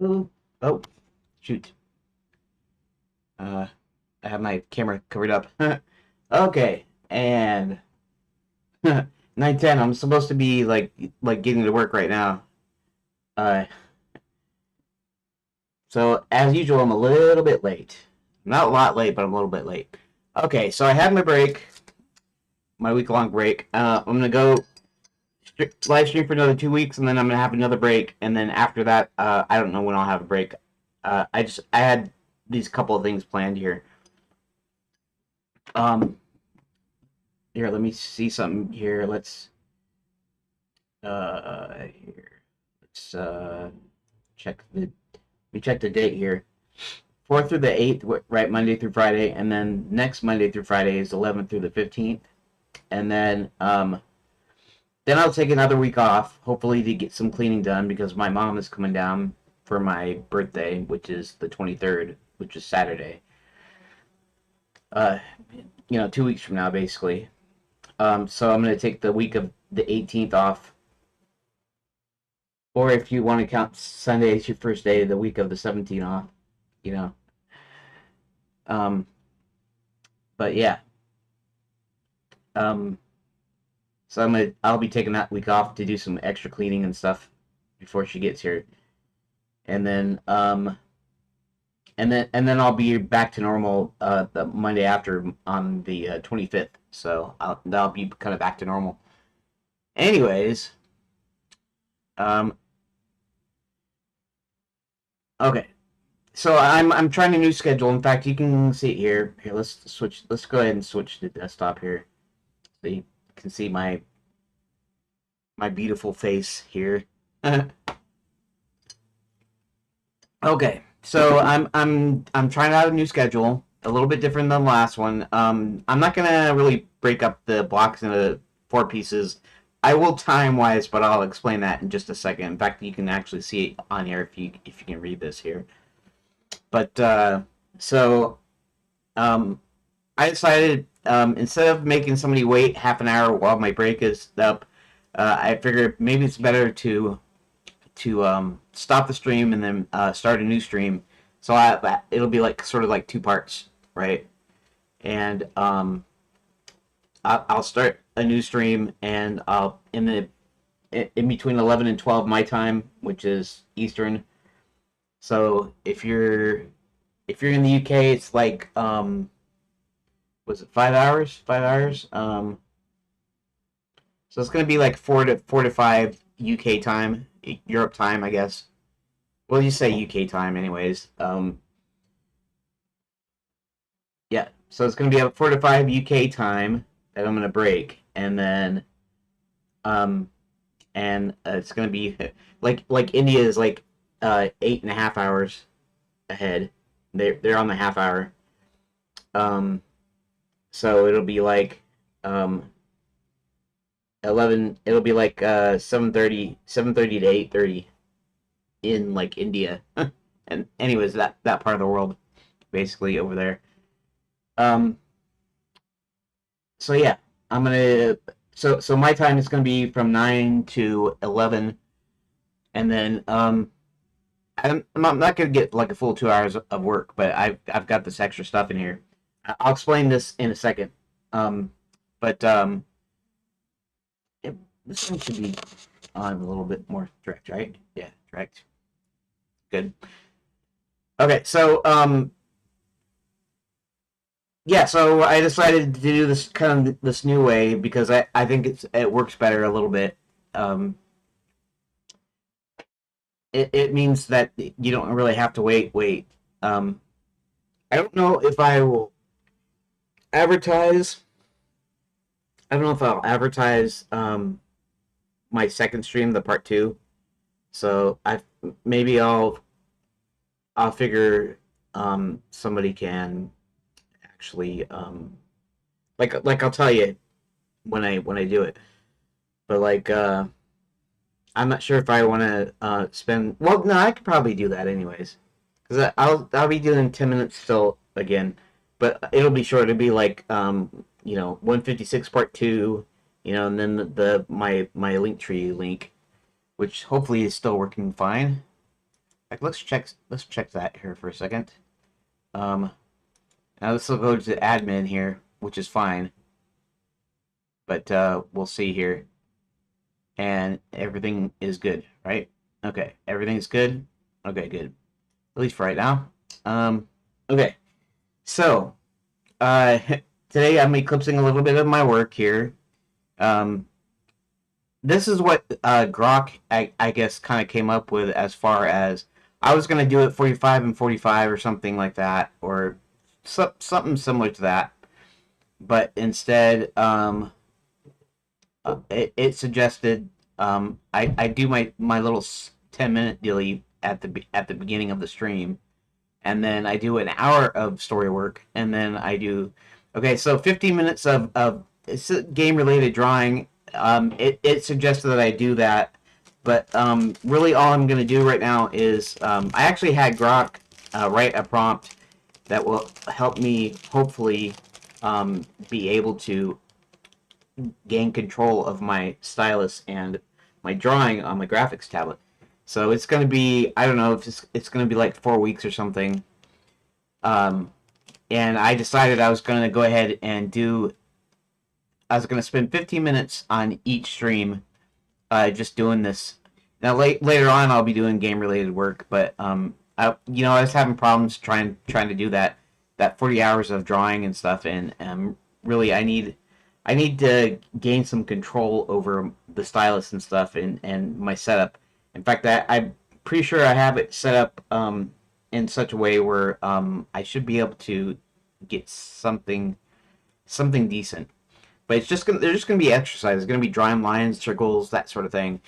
Oh, oh, shoot. I have my camera covered up. Okay, and 9:10. I'm supposed to be like getting to work right now. Uh, so as usual, I'm a little bit late. Not a lot late, but I'm a little bit late. Okay, so I had my break, my week-long break. I'm gonna go live stream for another 2 weeks, and then I'm gonna have another break, and then after that, I don't know when I'll have a break. I had these couple of things planned here. Um, Here, let me see something here. Here, let's check the we check the date here. 4th through the 8th, right, Monday through Friday, and then next Monday through Friday is 11th through the 15th, and then I'll take another week off, hopefully to get some cleaning done because my mom is coming down for my birthday, which is the 23rd, which is Saturday. Uh, 2 weeks from now, basically. So I'm gonna take the week of the 18th off, or if you want to count Sunday as your first day, the week of the 17th off. You know. Um, but yeah. Um, so I'll be taking that week off to do some extra cleaning and stuff before she gets here, and then I'll be back to normal the Monday after on the 25th. So that'll be kind of back to normal. Anyways, um, okay. So I'm trying a new schedule. In fact, you can see it here. Here, let's switch. Let's go ahead and switch to desktop here, so you can see my beautiful face here. Okay, so I'm trying out a new schedule, a little bit different than the last one. I'm not gonna really break up the blocks into 4 pieces. I will time wise, but I'll explain that in just a second. In fact, you can actually see it on here if you can read this here. But so I decided instead of making somebody wait half an hour while my break is up, I figured maybe it's better to stop the stream and then start a new stream. So it'll be like sort of like 2 parts, right? And I'll start a new stream, and I'll in between 11 and 12 my time, which is Eastern. So if you're in the UK, it's like was it 5 hours? 5 hours. So it's gonna be like four to five UK time, Europe time, I guess. Well, you say UK time, anyways. Yeah. So it's gonna be at 4 to 5 UK time that I'm gonna break, and then um, it's gonna be like India is like 8.5 hours ahead. They're on the half hour. Um, so it'll be like 11. It'll be like 7:30 to 8:30 in like India. And anyways, that part of the world, basically over there. Um, so yeah, I'm gonna. So my time is gonna be from 9 to 11, and then I'm not gonna get like a full 2 hours of work, but I've got this extra stuff in here. I'll explain this in a second. But this one should be on a little bit more direct, right? Yeah, direct. Good. Okay, so yeah, so I decided to do this kind of this new way because I think it works better a little bit. Um, it means that you don't really have to wait. Um, I don't know if I will advertise. I don't know if I'll advertise my second stream, the part two. So I maybe I'll figure somebody can actually like I'll tell you when I do it. But like I'm not sure if I want to spend. Well, no, I could probably do that anyways, because I'll be doing 10 minutes still again, but it'll be short. It'll be like 156 part two, and then my link tree link, which hopefully is still working fine. fact, let's check that here for a second. Now this will go to admin here, which is fine. But we'll see here. And everything is good, right? Okay, everything's good. Okay, good. At least for right now. Okay, so uh, today I'm eclipsing a little bit of my work here. Um, this is what Grok, I guess, kind of came up with as far as I was going to do it 45 and 45 or something like that, or something similar to that. But instead, it suggested I do my little 10-minute dealie at the beginning of the stream, and then I do an hour of story work, and then I do okay. So 15 minutes of game related drawing. It suggested that I do that, but really all I'm going to do right now is I actually had Grok write a prompt that will help me hopefully be able to gain control of my stylus and my drawing on my graphics tablet. So it's going to be, I don't know if it's going to be like 4 weeks or something. And I decided I was going to go ahead and I was going to spend 15 minutes on each stream just doing this. Now later on I'll be doing game related work, but I was having problems trying to do that 40 hours of drawing and stuff, and really I need to gain some control over the stylus and stuff and my setup. In fact, I'm pretty sure I have it set up in such a way where I should be able to get something decent. But they're just gonna be exercises. It's gonna be drawing lines, circles, that sort of thing,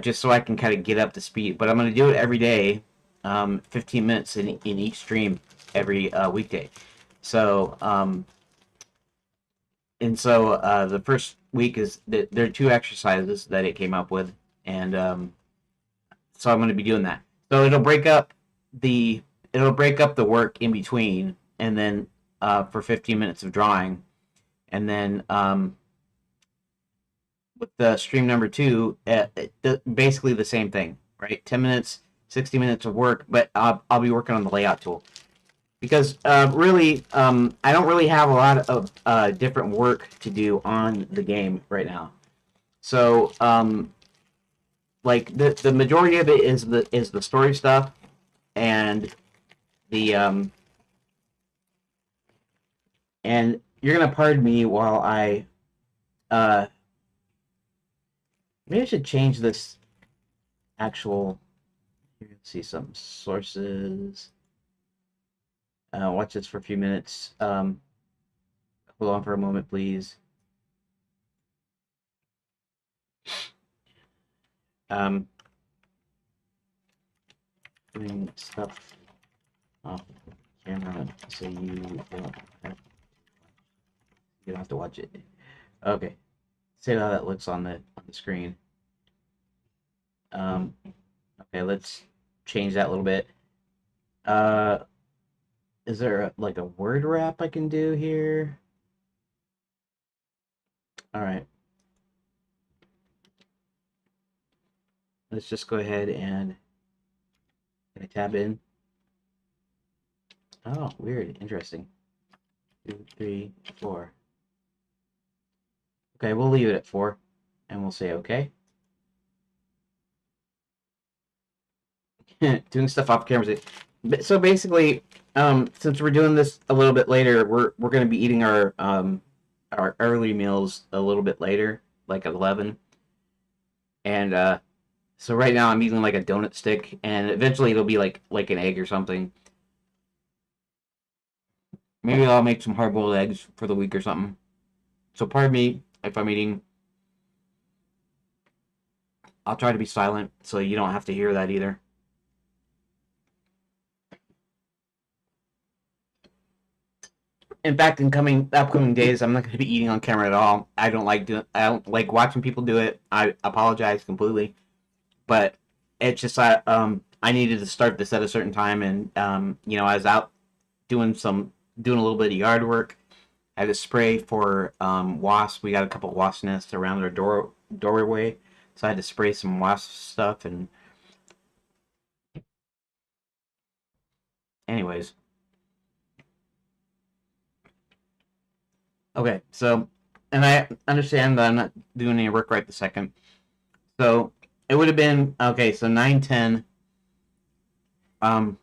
just so I can kind of get up to speed. But I'm gonna do it every day, 15 minutes in each stream every weekday. So the first week is there are 2 exercises that it came up with, and so I'm going to be doing that. So it'll break up the work in between, and then for 15 minutes of drawing, and then with the stream number 2, basically the same thing, right? 10 minutes, 60 minutes of work, but I'll be working on the layout tool. Because really, I don't really have a lot of different work to do on the game right now. So, like the majority of it is the story stuff, and the and you're gonna pardon me while I maybe I should change this actual. You can see some sources. Watch this for a few minutes. Hold on for a moment, please. Doing stuff off camera so you don't have to watch it. Okay, see how that looks on the screen. Okay, let's change that a little bit. Is there like a word wrap I can do here? All right. Let's just go ahead and can I tab in? Oh, weird. Interesting. 2, 3, 4. Okay, we'll leave it at 4, and we'll say okay. Doing stuff off camera. So basically, since we're doing this a little bit later, we're going to be eating our early meals a little bit later, like at 11. And so right now I'm eating like a donut stick, and eventually it'll be like an egg or something. Maybe I'll make some hard-boiled eggs for the week or something. So pardon me if I'm eating. I'll try to be silent so you don't have to hear that either. In fact, in upcoming days, I'm not going to be eating on camera at all. I don't like watching people do it. I apologize completely, but it's just I needed to start this at a certain time, and I was out doing a little bit of yard work. I had to spray for wasps. We got a couple wasp nests around our doorway, so I had to spray some wasp stuff, and Anyways, okay, so, and I understand that I'm not doing any work right this second. So it would have been okay. So 9:10, um,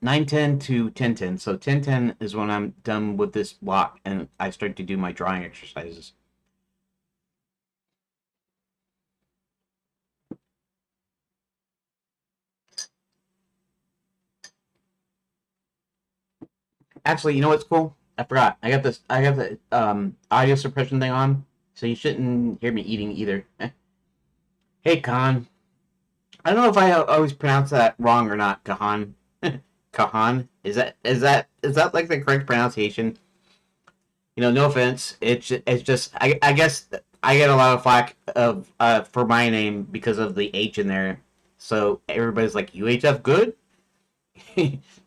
9:10 to 10:10. So 10:10 is when I'm done with this block and I start to do my drawing exercises. Actually, you know what's cool? I forgot. I got this. I got the audio suppression thing on, so you shouldn't hear me eating either. Hey, Khan. I don't know if I always pronounce that wrong or not. Kahan. Kahan. Is that like the correct pronunciation? No offense. It's just I guess I get a lot of flack of for my name because of the H in there. So everybody's like, UHF good?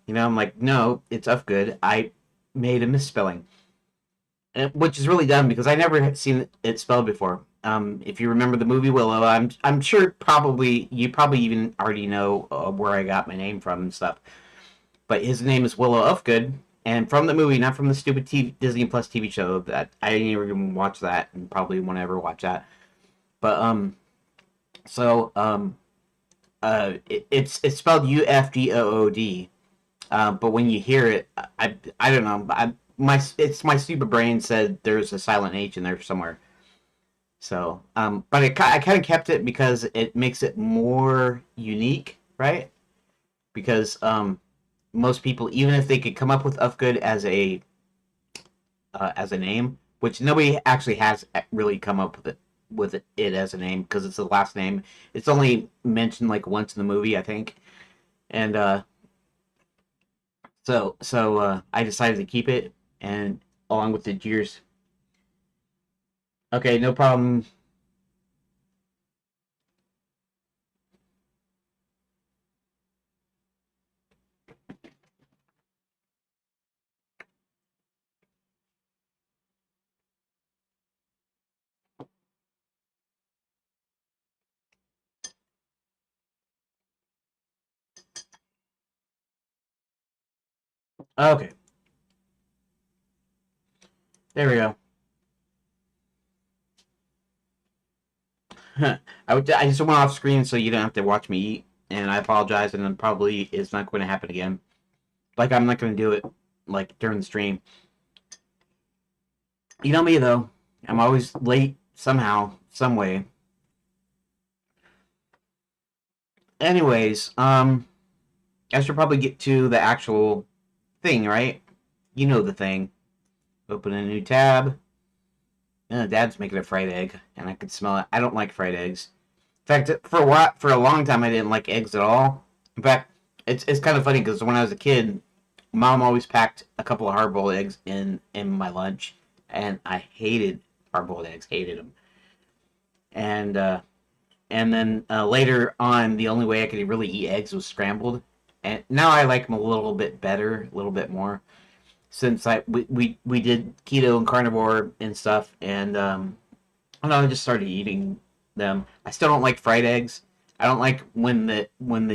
I'm like, no, it's F good. I made a misspelling. Which is really dumb because I never had seen it spelled before. If you remember the movie Willow, I'm sure probably you probably even already know where I got my name from and stuff. But his name is Willow Ufgood, and from the movie, not from the stupid Disney Plus TV show that I didn't even watch that and probably won't ever watch that. But so it's spelled Ufgood. But when you hear it, I don't know. My stupid brain said there's a silent H in there somewhere. So but I kind of kept it because it makes it more unique, right? Because most people, even if they could come up with Ufgood as a name, which nobody actually has really come up with it as a name because it's the last name. It's only mentioned like once in the movie, I think, and I decided to keep it, and along with the Jeers. Okay, no problem. Okay, there we go. I just went off screen so you don't have to watch me eat, and I apologize, and it probably is not going to happen again. Like I'm not going to do it like during the stream. You know me though. I'm always late somehow, some way. Anyways, I should probably get to the actual thing, right? You know the thing. Open a new tab. Dad's making a fried egg, and I can smell it. I don't like fried eggs. In fact, for a long time, I didn't like eggs at all. In fact, it's kind of funny because when I was a kid, Mom always packed a couple of hard boiled eggs in my lunch, and I hated hard boiled eggs. Hated them. And then later on, the only way I could really eat eggs was scrambled, and now I like them a little bit better, a little bit more since we did keto and carnivore and stuff, and I don't know, I just started eating them. I still don't like fried eggs. I don't like when the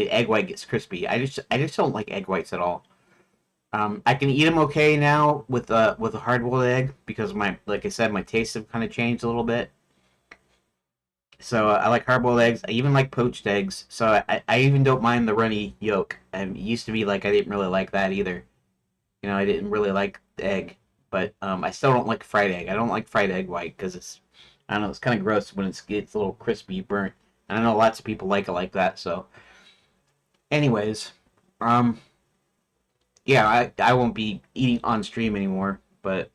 egg white gets crispy. I just don't like egg whites at all. I can eat them okay now with a hard boiled egg because my like I said my tastes have kind of changed a little bit. So I like hard boiled eggs. I even like poached eggs. So I even don't mind the runny yolk. And it used to be like I didn't really like that either. I didn't really like the egg, but I still don't like fried egg. I don't like fried egg white because I don't know, it's kind of gross when it's a little crispy, burnt. And I know lots of people like it like that. So, anyways, um, yeah, I won't be eating on stream anymore, but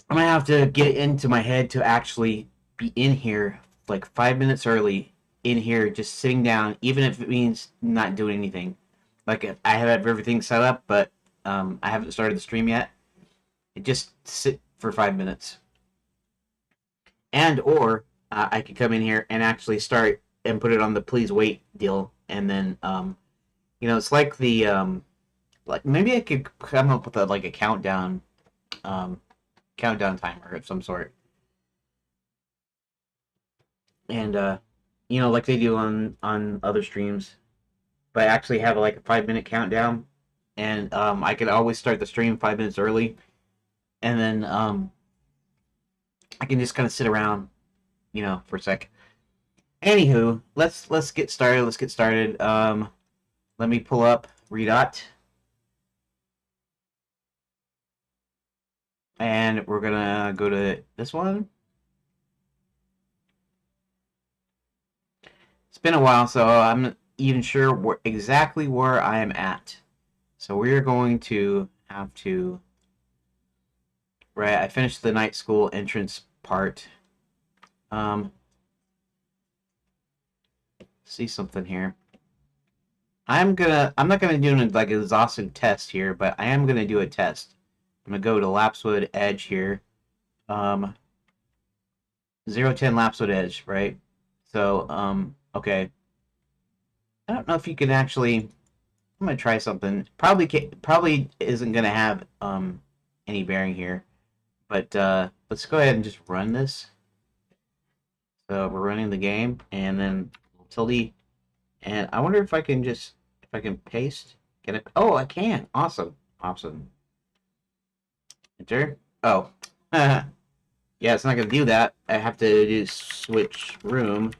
I'm gonna have to get it into my head to actually be in here like 5 minutes early, in here just sitting down, even if it means not doing anything. Like if I have everything set up, but I haven't started the stream yet. Just sit for 5 minutes, and or I could come in here and actually start and put it on the please wait deal, and then it's like the like maybe I could come up with like a um, countdown timer of some sort, and like they do on other streams. but I actually have like a 5 minute countdown, and I could always start the stream 5 minutes early, and then I can just kind of sit around, for a sec. Anywho, let's get started. Let's get started. Let me pull up Redot, and we're gonna go to this one. It's been a while, so I'm not even sure exactly where I am at. So we're going to have to. Right, I finished the night school entrance part. Um, see something here. I'm not gonna do like an exhaustive test here, but I am gonna do a test. I'm gonna go to Lapswood Edge here. Um, 010 Lapswood Edge, right? So, okay. I don't know if you can actually. I'm gonna try something. Probably isn't gonna have any bearing here, but let's go ahead and just run this. So we're running the game, and then tilde, and I wonder if I can paste. Can it? Oh, I can. Awesome, awesome. Enter. Oh, yeah, it's not gonna do that. I have to do switch room,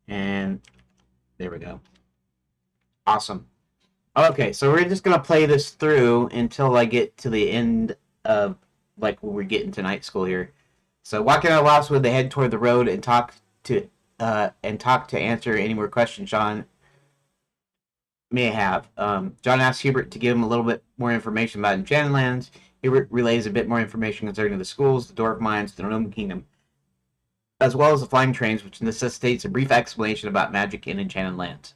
and there we go. Awesome. Okay, so we're just gonna play this through until I get to the end of like when we're getting to night school here. So walking out of Lost, they head toward the road and to talk to answer any more questions John may have. John asks Hubert to give him a little bit more information about Enchanted Lands. Hubert relays a bit more information concerning the schools, the Dwarf Mines, the Gnome Kingdom, as well as the flying trains, which necessitates a brief explanation about magic in Enchanted Lands.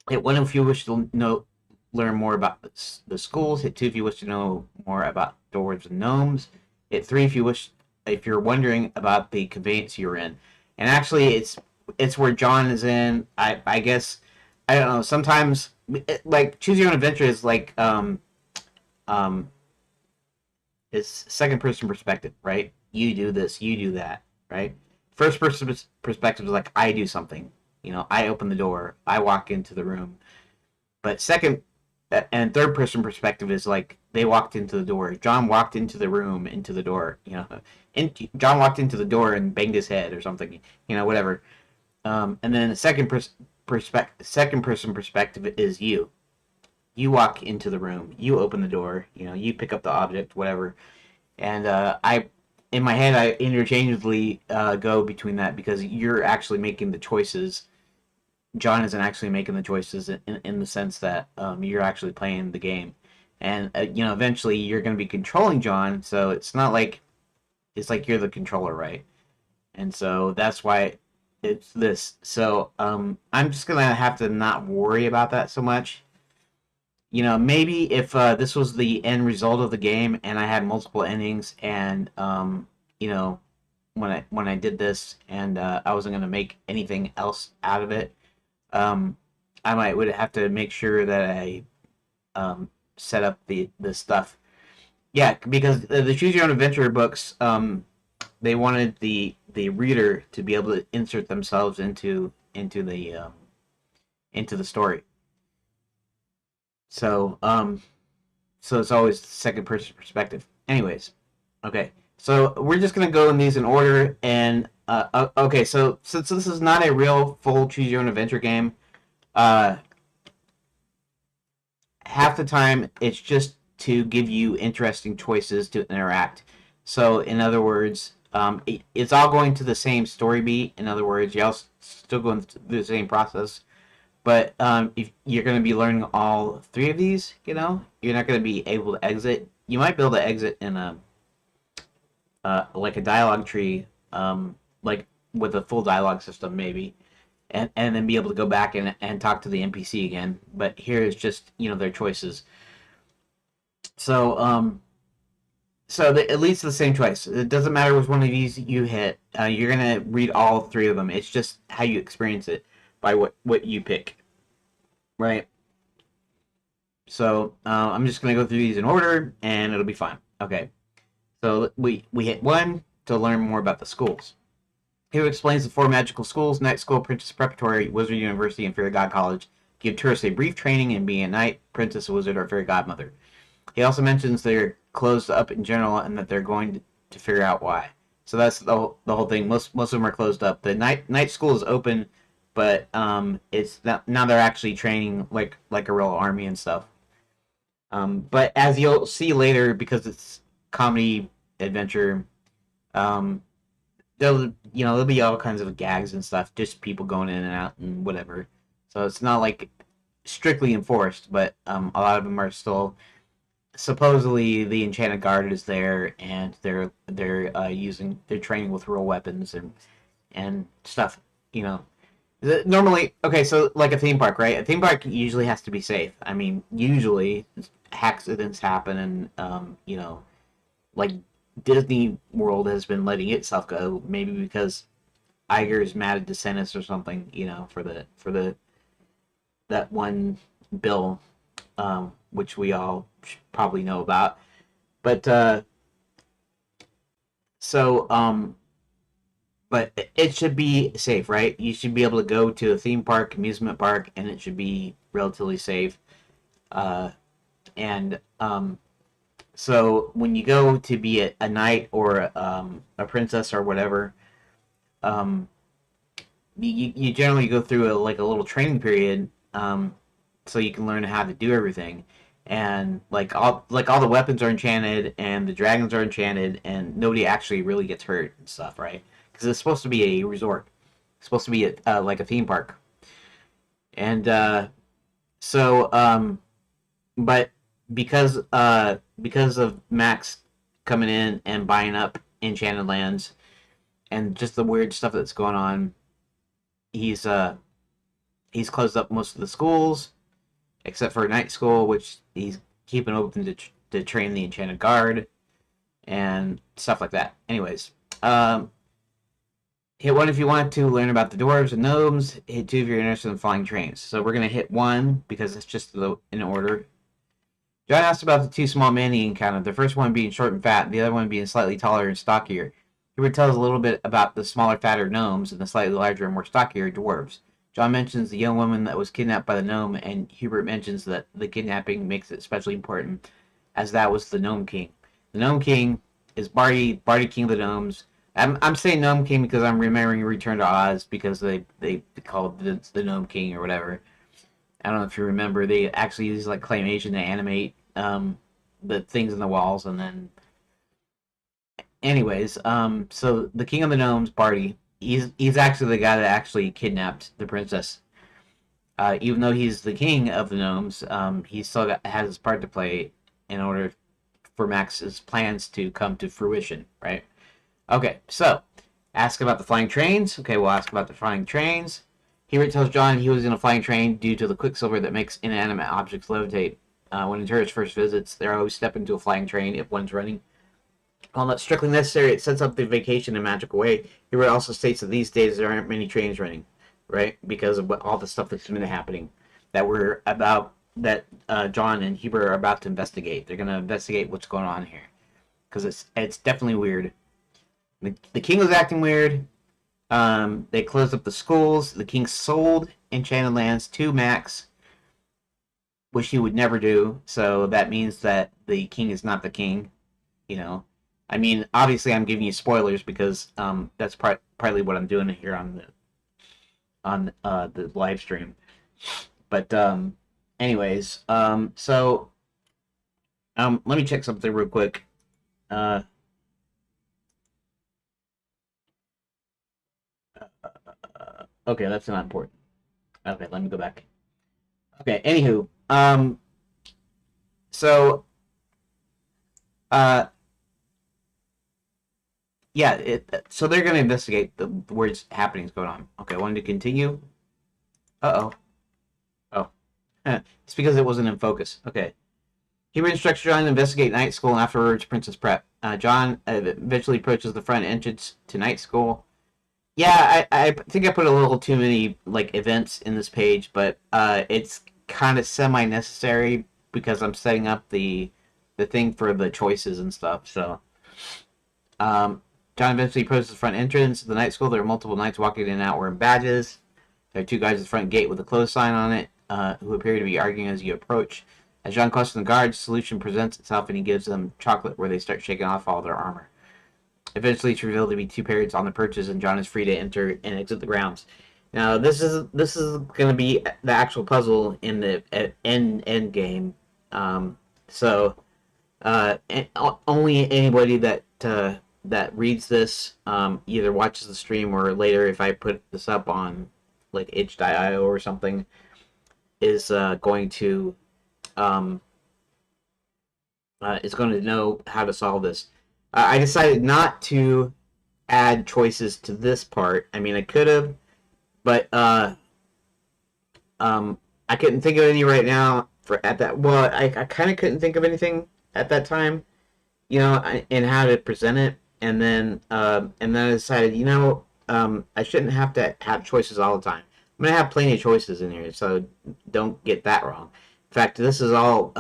Hit 1 if you wish to learn more about the schools. Hit 2 if you wish to know more about dwarves and gnomes. Hit 3 if you're wondering about the conveyance you're in. And actually, it's where John is in. I guess I don't know. Sometimes like choose your own adventure is like um it's second person perspective, right? You do this, you do that, right? First person perspective is like I do something. I open the door, I walk into the room. But second and third person perspective is like they walked into the door. John walked into the room, into the door. John walked into the door and banged his head or something. Whatever. And then the second person perspective is you. You walk into the room. You open the door. You pick up the object, whatever. And in my head, I interchangeably go between that because you're actually making the choices. John isn't actually making the choices in the sense that you're actually playing the game, and eventually you're going to be controlling John. So it's not like it's like you're the controller, right? And so that's why it's this. So I'm just gonna have to not worry about that so much. Maybe if this was the end result of the game and I had multiple endings, and you know, when I did this and I wasn't gonna make anything else out of it, um, I would have to make sure that I set up the stuff. Yeah, because the Choose Your Own Adventure books, they wanted the reader to be able to insert themselves into the story. So so it's always second person perspective. Anyways, okay. So we're just gonna go in these in order, and okay. So since this is not a real full choose your own adventure game, uh, half the time it's just to give you interesting choices to interact. So in other words, it's all going to the same story beat. In other words, you're all still going through the same process, but if you're going to be learning all three of these, you're not going to be able to exit. You might be able to exit in a like a dialogue tree, like with a full dialogue system, maybe, and then be able to go back and talk to the NPC again. But here is just their choices. So it leads to the same choice. It doesn't matter which one of these you hit. You're gonna read all three of them. It's just how you experience it by what you pick, right? So I'm just gonna go through these in order, and it'll be fine. Okay. So we hit 1 to learn more about the schools. Here explains the four magical schools: Night School, Princess Preparatory, Wizard University, and Fairy God College. Give tourists a brief training in being a knight, princess, wizard, or fairy godmother. He also mentions they're closed up in general and that they're going to figure out why. So that's the whole thing. Most of them are closed up. The night school is open, but it's not, now they're actually training like a real army and stuff. But as you'll see later, because it's comedy adventure, um, there'll be all kinds of gags and stuff, just people going in and out and whatever. So it's not like strictly enforced, but a lot of them are still supposedly the Enchanted Guard is there, and they're training with real weapons and stuff. You know, normally, okay, so like a theme park, right? A theme park usually has to be safe. I mean, usually accidents happen, and like Disney World has been letting itself go, maybe because Iger is mad at DeSantis or something. For the that one bill, which we all probably know about. But so but it should be safe, right? You should be able to go to a theme park, amusement park, and it should be relatively safe. Uh, and So when you go to be a knight or a princess or whatever, um, you generally go through like a little training period, so you can learn how to do everything. And like all the weapons are enchanted and the dragons are enchanted and nobody actually really gets hurt and stuff, right? Because it's supposed to be a resort, it's supposed to be like a theme park. And so but because of Max coming in and buying up Enchanted Lands and just the weird stuff that's going on, he's uh he's closed up most of the schools except for night school, which he's keeping open to train the Enchanted Guard and stuff like that. Anyways, hit one if you want to learn about the dwarves and gnomes. Hit two if you're interested in flying trains. So we're gonna hit one because it's just in order. John asked about the two small men he encountered, the first one being short and fat, the other one being slightly taller and stockier. Hubert tells a little bit about the smaller, fatter gnomes and the slightly larger and more stockier dwarves. John mentions the young woman that was kidnapped by the gnome, and Hubert mentions that the kidnapping makes it especially important, as that was the Gnome King. The Gnome King is Barty King of the Gnomes. I'm saying Gnome King because I'm remembering Return to Oz because they called the Gnome King or whatever. I don't know if you remember, they actually use like claymation to animate the things in the walls, and then, anyways, so the King of the Gnomes, Barty, he's actually the guy that actually kidnapped the princess. Even though he's the king of the gnomes, he still has his part to play in order for Max's plans to come to fruition, right? Okay, so ask about the flying trains. Okay, we'll ask about the flying trains. Hewitt tells John he was in a flying train due to the quicksilver that makes inanimate objects levitate. When a tourist first visits, they always step into a flying train if one's running. While not strictly necessary, it sets up the vacation in a magical way. Hewitt also states that these days there aren't many trains running, right? Because of all the stuff that's been happening that John and Heber are about to investigate. They're going to investigate what's going on here because it's definitely weird. The king was acting weird. They closed up the schools. The king sold Enchanted Lands to Max, which he would never do. So that means that the king is not the king. You know, I mean, obviously, I'm giving you spoilers because that's partly what I'm doing here on the live stream. But anyways, so let me check something real quick. Okay, that's not important. Okay, let me go back. Okay, anywho, so uh, yeah, so they're gonna investigate the where's happenings going on. Okay, I wanted to continue. Uh oh. Oh, it's because it wasn't in focus. Okay. He instructs John to investigate night school and afterwards Princess Prep. John eventually approaches the front entrance to night school. Yeah, I think I put a little too many like events in this page, but it's kind of semi-necessary because I'm setting up the thing for the choices and stuff. So, um, John eventually approaches the front entrance of the night school. There are multiple knights walking in and out wearing badges. There are two guys at the front gate with a close sign on it, who appear to be arguing as you approach. As John questions the guards, a solution presents itself, and he gives them chocolate, where they start shaking off all their armor. Eventually, it's revealed to be two parrots on the perches, and John is free to enter and exit the grounds. Now, this is going to be the actual puzzle in the end game. So, only anybody that reads this, either watches the stream or later, if I put this up on like itch.io or something, is going to know how to solve this. I decided not to add choices to this part. I mean, I could have, but I couldn't think of any right now for at that. Well, I kind of couldn't think of anything at that time, and how to present it. And then I decided, I shouldn't have to have choices all the time. I'm gonna have plenty of choices in here, so don't get that wrong. In fact, this is all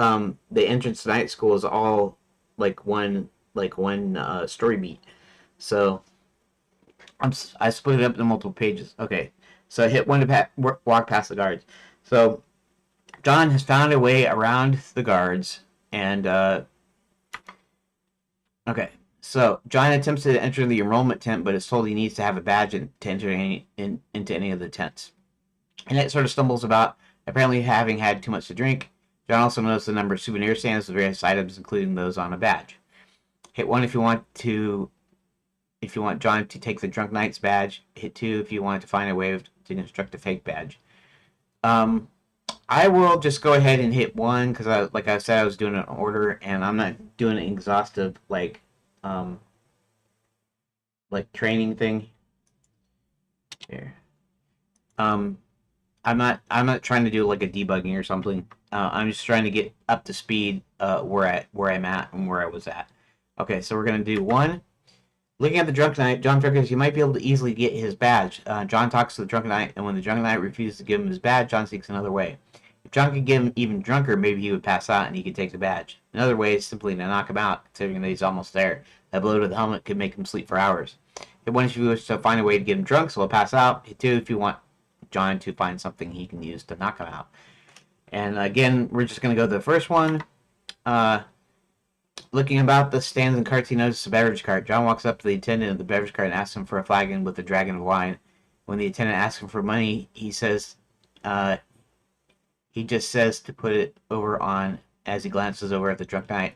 the entrance to night school is all like one story beat. So I split it up into multiple pages. Okay, so I hit one to walk past the guards. So John has found a way around the guards, and okay. So John attempts to enter the enrollment tent, but is told he needs to have a badge to enter into any of the tents. And it sort of stumbles about, apparently having had too much to drink. John also notices the number of souvenir stands with various items, including those on a badge. Hit 1 if you want John to take the Drunk Knight's badge. Hit 2 if you want to find a way to construct a fake badge. I will just go ahead and hit 1 because, like I said, I was doing an order, and I'm not doing an exhaustive like training thing here. I'm not trying to do like a debugging or something. I'm just trying to get up to speed where I'm at and where I was at. Okay, so we're gonna do 1. Looking at the Drunk Knight, John figures he might be able to easily get his badge. John talks to the Drunk Knight, and when the Drunk Knight refuses to give him his badge, John seeks another way. If John could get him even drunker, maybe he would pass out and he could take the badge. Another way is simply to knock him out, considering that he's almost there. A blow to the helmet could make him sleep for hours. Hit 1 if you wish to find a way to get him drunk, so he'll pass out. Hit 2 if you want John to find something he can use to knock him out. And again, we're just going to go to the first one. Looking about the stands and carts, he notices a beverage cart. John walks up to the attendant of the beverage cart and asks him for a flagon with a dragon of wine. When the attendant asks him for money, he just says to put it over on as he glances over at the Drunk Knight.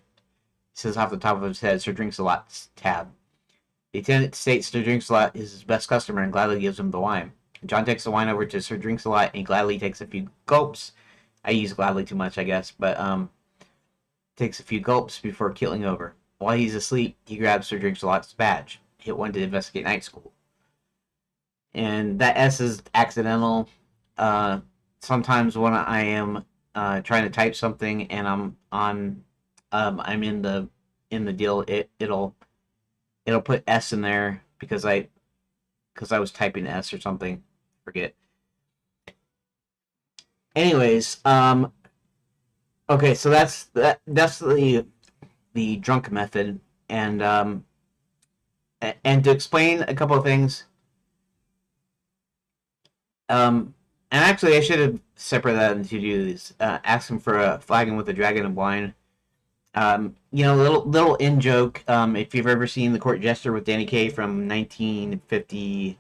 He says off the top of his head, Sir Drinks-a-Lot's tab. The attendant states Sir Drinks-a-Lot is his best customer and gladly gives him the wine. John takes the wine over to Sir Drinks-a-Lot and he gladly takes a few gulps. I use gladly too much, I guess, but takes a few gulps before keeling over. While he's asleep, he grabs Sir Drinks-a-Lot's badge. Hit 1 to investigate night school. And that S is accidental. Sometimes when I am trying to type something and I'm in the deal, it'll put S in there because I was typing S or something. Forget. Anyways, okay, so that's the drunk method, and to explain a couple of things. And actually, I should have separated that into these. Ask him for a flagon with a dragon of wine. Little in joke. If you've ever seen The Court Jester with Danny Kaye from 1950,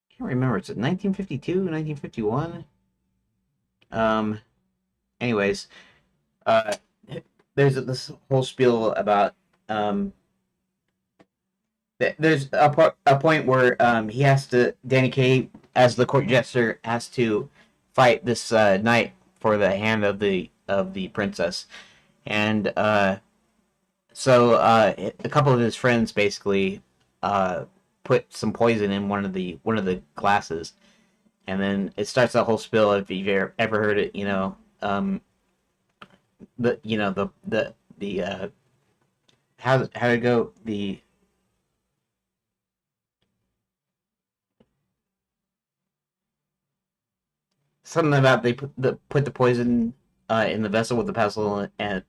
I can't remember. It's 1952, 1951. Anyways, there's this whole spiel about there's a point where Danny Kaye, as the court jester, has to fight this knight for the hand of the princess, and so a couple of his friends basically put some poison in one of the glasses, and then it starts that whole spill. If you've ever heard it, how did it go? Something about they put the poison in the vessel with the pestle, and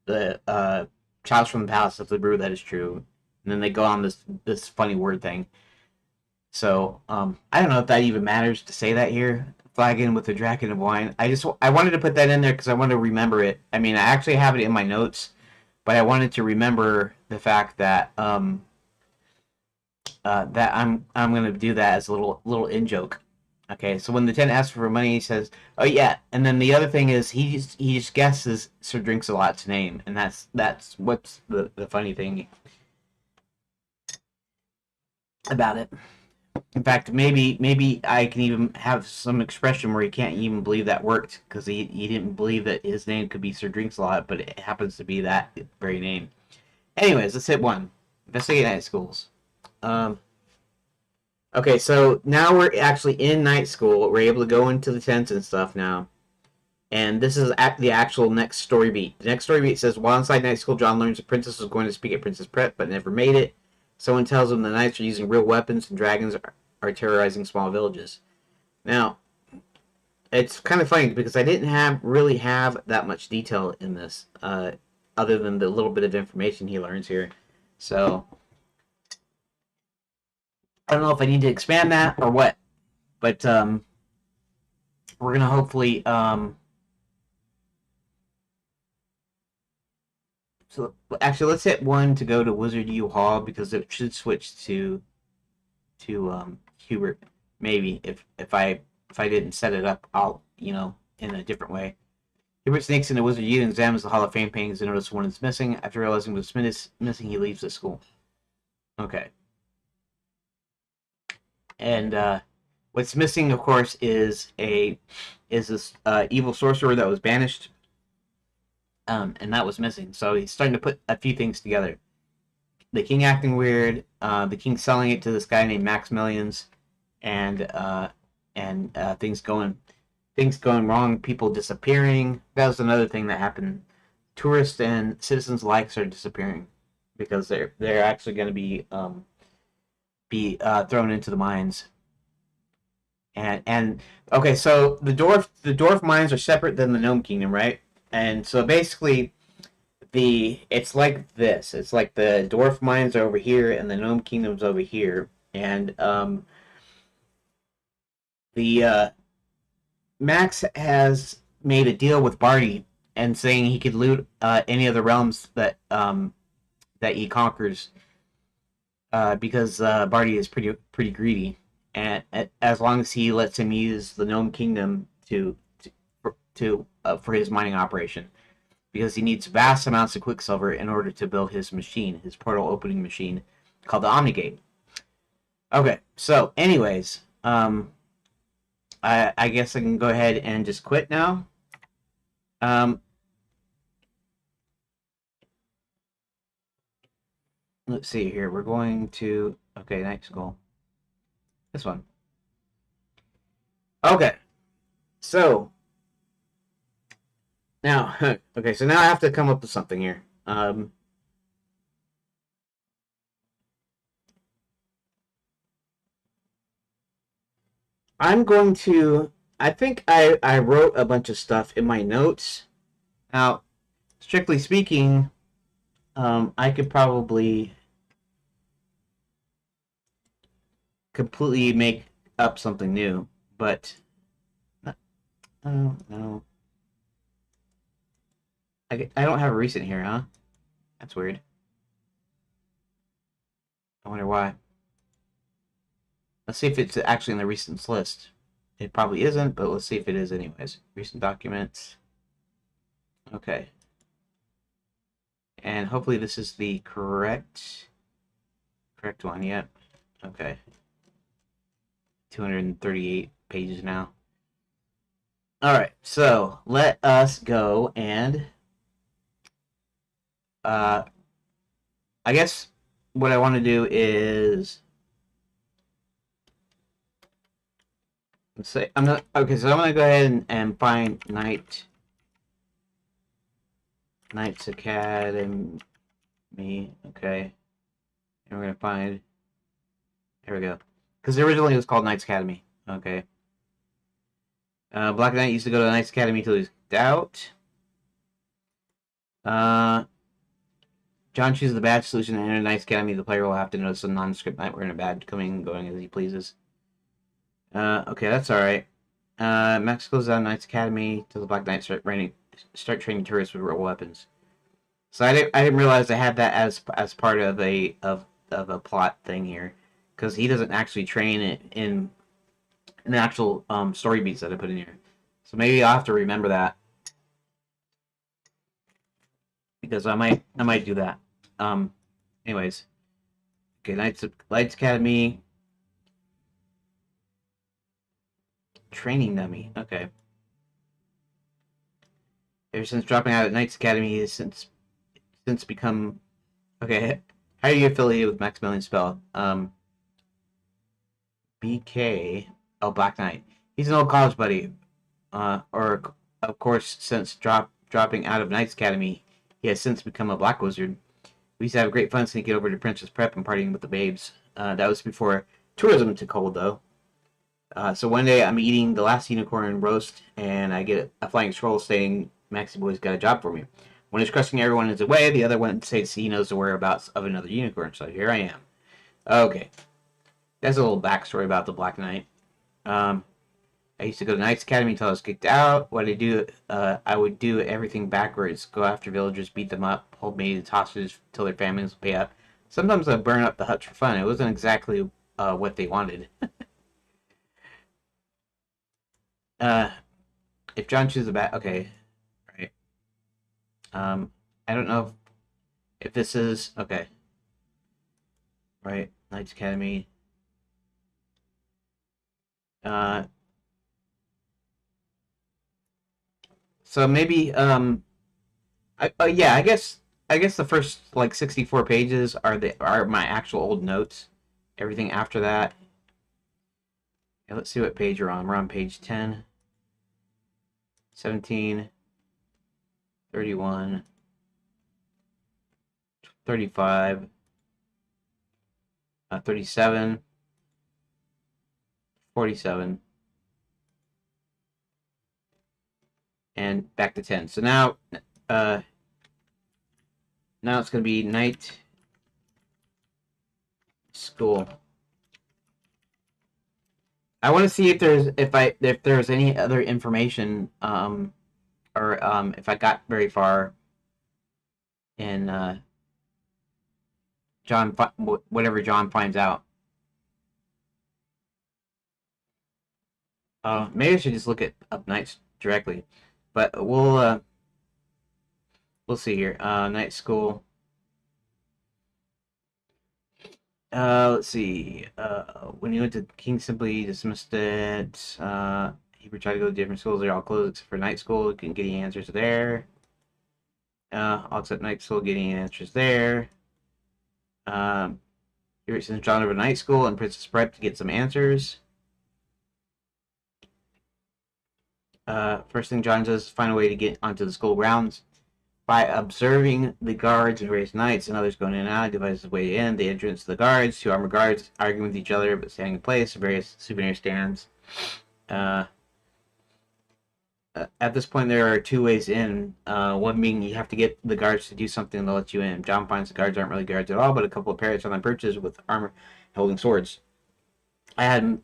the child's from the palace of the brew that is true. and then they go on this funny word thing. So I don't know if that even matters to say that here. Flagon with the dragon of wine. I wanted to put that in there because I wanted to remember it. I mean, I actually have it in my notes, but I wanted to remember the fact that that I'm gonna do that as a little in joke. Okay, so when the tenant asks for money, he says, "Oh yeah," and then the other thing is he just guesses Sir Drinks a Lot's name, and that's what's the funny thing about it. In fact, maybe I can even have some expression where he can't even believe that worked because he didn't believe that his name could be Sir Drinks a Lot, but it happens to be that very name. Anyways, let's hit one. Investigate night schools. Um, Okay, so now we're actually in night school. We're able to go into the tents and stuff now. And this is the actual next story beat. The next story beat says, while inside night school, John learns the princess was going to speak at Princess Prep, but never made it. Someone tells him the knights are using real weapons and dragons are terrorizing small villages. Now, it's kind of funny because I didn't really have that much detail in this, other than the little bit of information he learns here. So, I don't know if I need to expand that or what, but we're gonna hopefully so actually let's hit one to go to Wizard U Hall because it should switch to Hubert. Maybe if I didn't set it up, I'll in a different way. Hubert sneaks into Wizard U and examines the Hall of Fame paintings and notices one is missing. After realizing what's missing, he leaves the school. Okay. And what's missing, of course, is this evil sorcerer that was banished, and that was missing. So he's starting to put a few things together. The king acting weird, the king selling it to this guy named Maximilians, and things going wrong, people disappearing. That was another thing that happened. Tourists and citizens alike are disappearing because they're actually going to be thrown into the mines. And okay, so the dwarf mines are separate than the gnome kingdom, right? And so basically, it's like this. It's like the dwarf mines are over here and the gnome kingdom's over here. And the Max has made a deal with Barty and saying he could loot any of the realms that he conquers because Barty is pretty greedy, and as long as he lets him use the gnome kingdom for his mining operation, because he needs vast amounts of quicksilver in order to build his machine, his portal opening machine, called the Omnigate. Okay, so anyways, I guess I can go ahead and just quit now. Let's see here. We're going to night school. This one. Okay, so now okay, so now I have to come up with something here. I'm going to. I think I wrote a bunch of stuff in my notes. Now, strictly speaking, I could probably completely make up something new, but no. I don't have a recent here, huh? That's weird. I wonder why. Let's see if it's actually in the recents list. It probably isn't, but let's see if it is anyways. Recent documents. Okay. And hopefully this is the correct one. Yep. Okay. 238 pages now. Alright, so let us go and I guess what I want to do is let's say so I'm gonna go ahead and find Knights Academy. Okay. And we're gonna find here we go. Because originally it was called Knights Academy. Okay. Black Knight used to go to the Knights Academy until he was out. John chooses the bad solution, and in a Knight's Academy, the player will have to notice a nondescript knight wearing a badge coming and going as he pleases. Okay, that's alright. Max goes down Knight's Academy till the Black Knight start training tourists with real weapons. So I didn't realize I had that as part of a plot thing here, because he doesn't actually train it in the actual story beats that I put in here. So maybe I'll have to remember that, because I might do that. Anyways, okay, Knights Academy training dummy. Okay. Ever since dropping out of Knights Academy, he has since become okay. How are you affiliated with Maximilian Spell? BK. Oh, Black Knight. He's an old college buddy. Or of course, since dropping out of Knights Academy, he has since become a Black Wizard. We used to have great fun sneaking over to Princess Prep and partying with the babes. That was before tourism took hold, though. So one day I'm eating the last unicorn roast, and I get a flying scroll saying Maxi Boy's got a job for me. When he's crushing everyone is away, the other one says he knows the whereabouts of another unicorn, so here I am. Okay. That's a little backstory about the Black Knight. I used to go to Knights Academy until I was kicked out. What I do, I would do everything backwards. Go after villagers, beat them up, hold maids hostages till their families pay up. Sometimes I'd burn up the huts for fun. It wasn't exactly what they wanted. uh, if John chooses a bat, okay, right. I don't know if this is okay. Right, Knights Academy. Uh, so maybe yeah, I guess the first like 64 pages are my actual old notes. Everything after that. Yeah, let's see what page we're on. We're on page 10, 17, 31, 35, 37, 47, and back to 10. So uh, now it's going to be night school. I want to see if there's any other information or if I got very far in whatever John finds out. Maybe I should just look at up nights directly, but we'll see here. Night school. Let's see. When he went to King, simply dismissed it. He tried to go to different schools. They're all closed except for night school. You can get any answers there. I'll accept night school. Getting answers there. He sends John over to night school and Princess Prep to get some answers. First thing John does is find a way to get onto the school grounds. By observing the guards and various knights and others going in and out, he devises his way in. The entrance to the guards, two armored guards arguing with each other but standing in place, various souvenir stands. At this point, there are two ways in. One being you have to get the guards to do something to let you in. John finds the guards aren't really guards at all, but a couple of parrots on perches with armor holding swords. There'll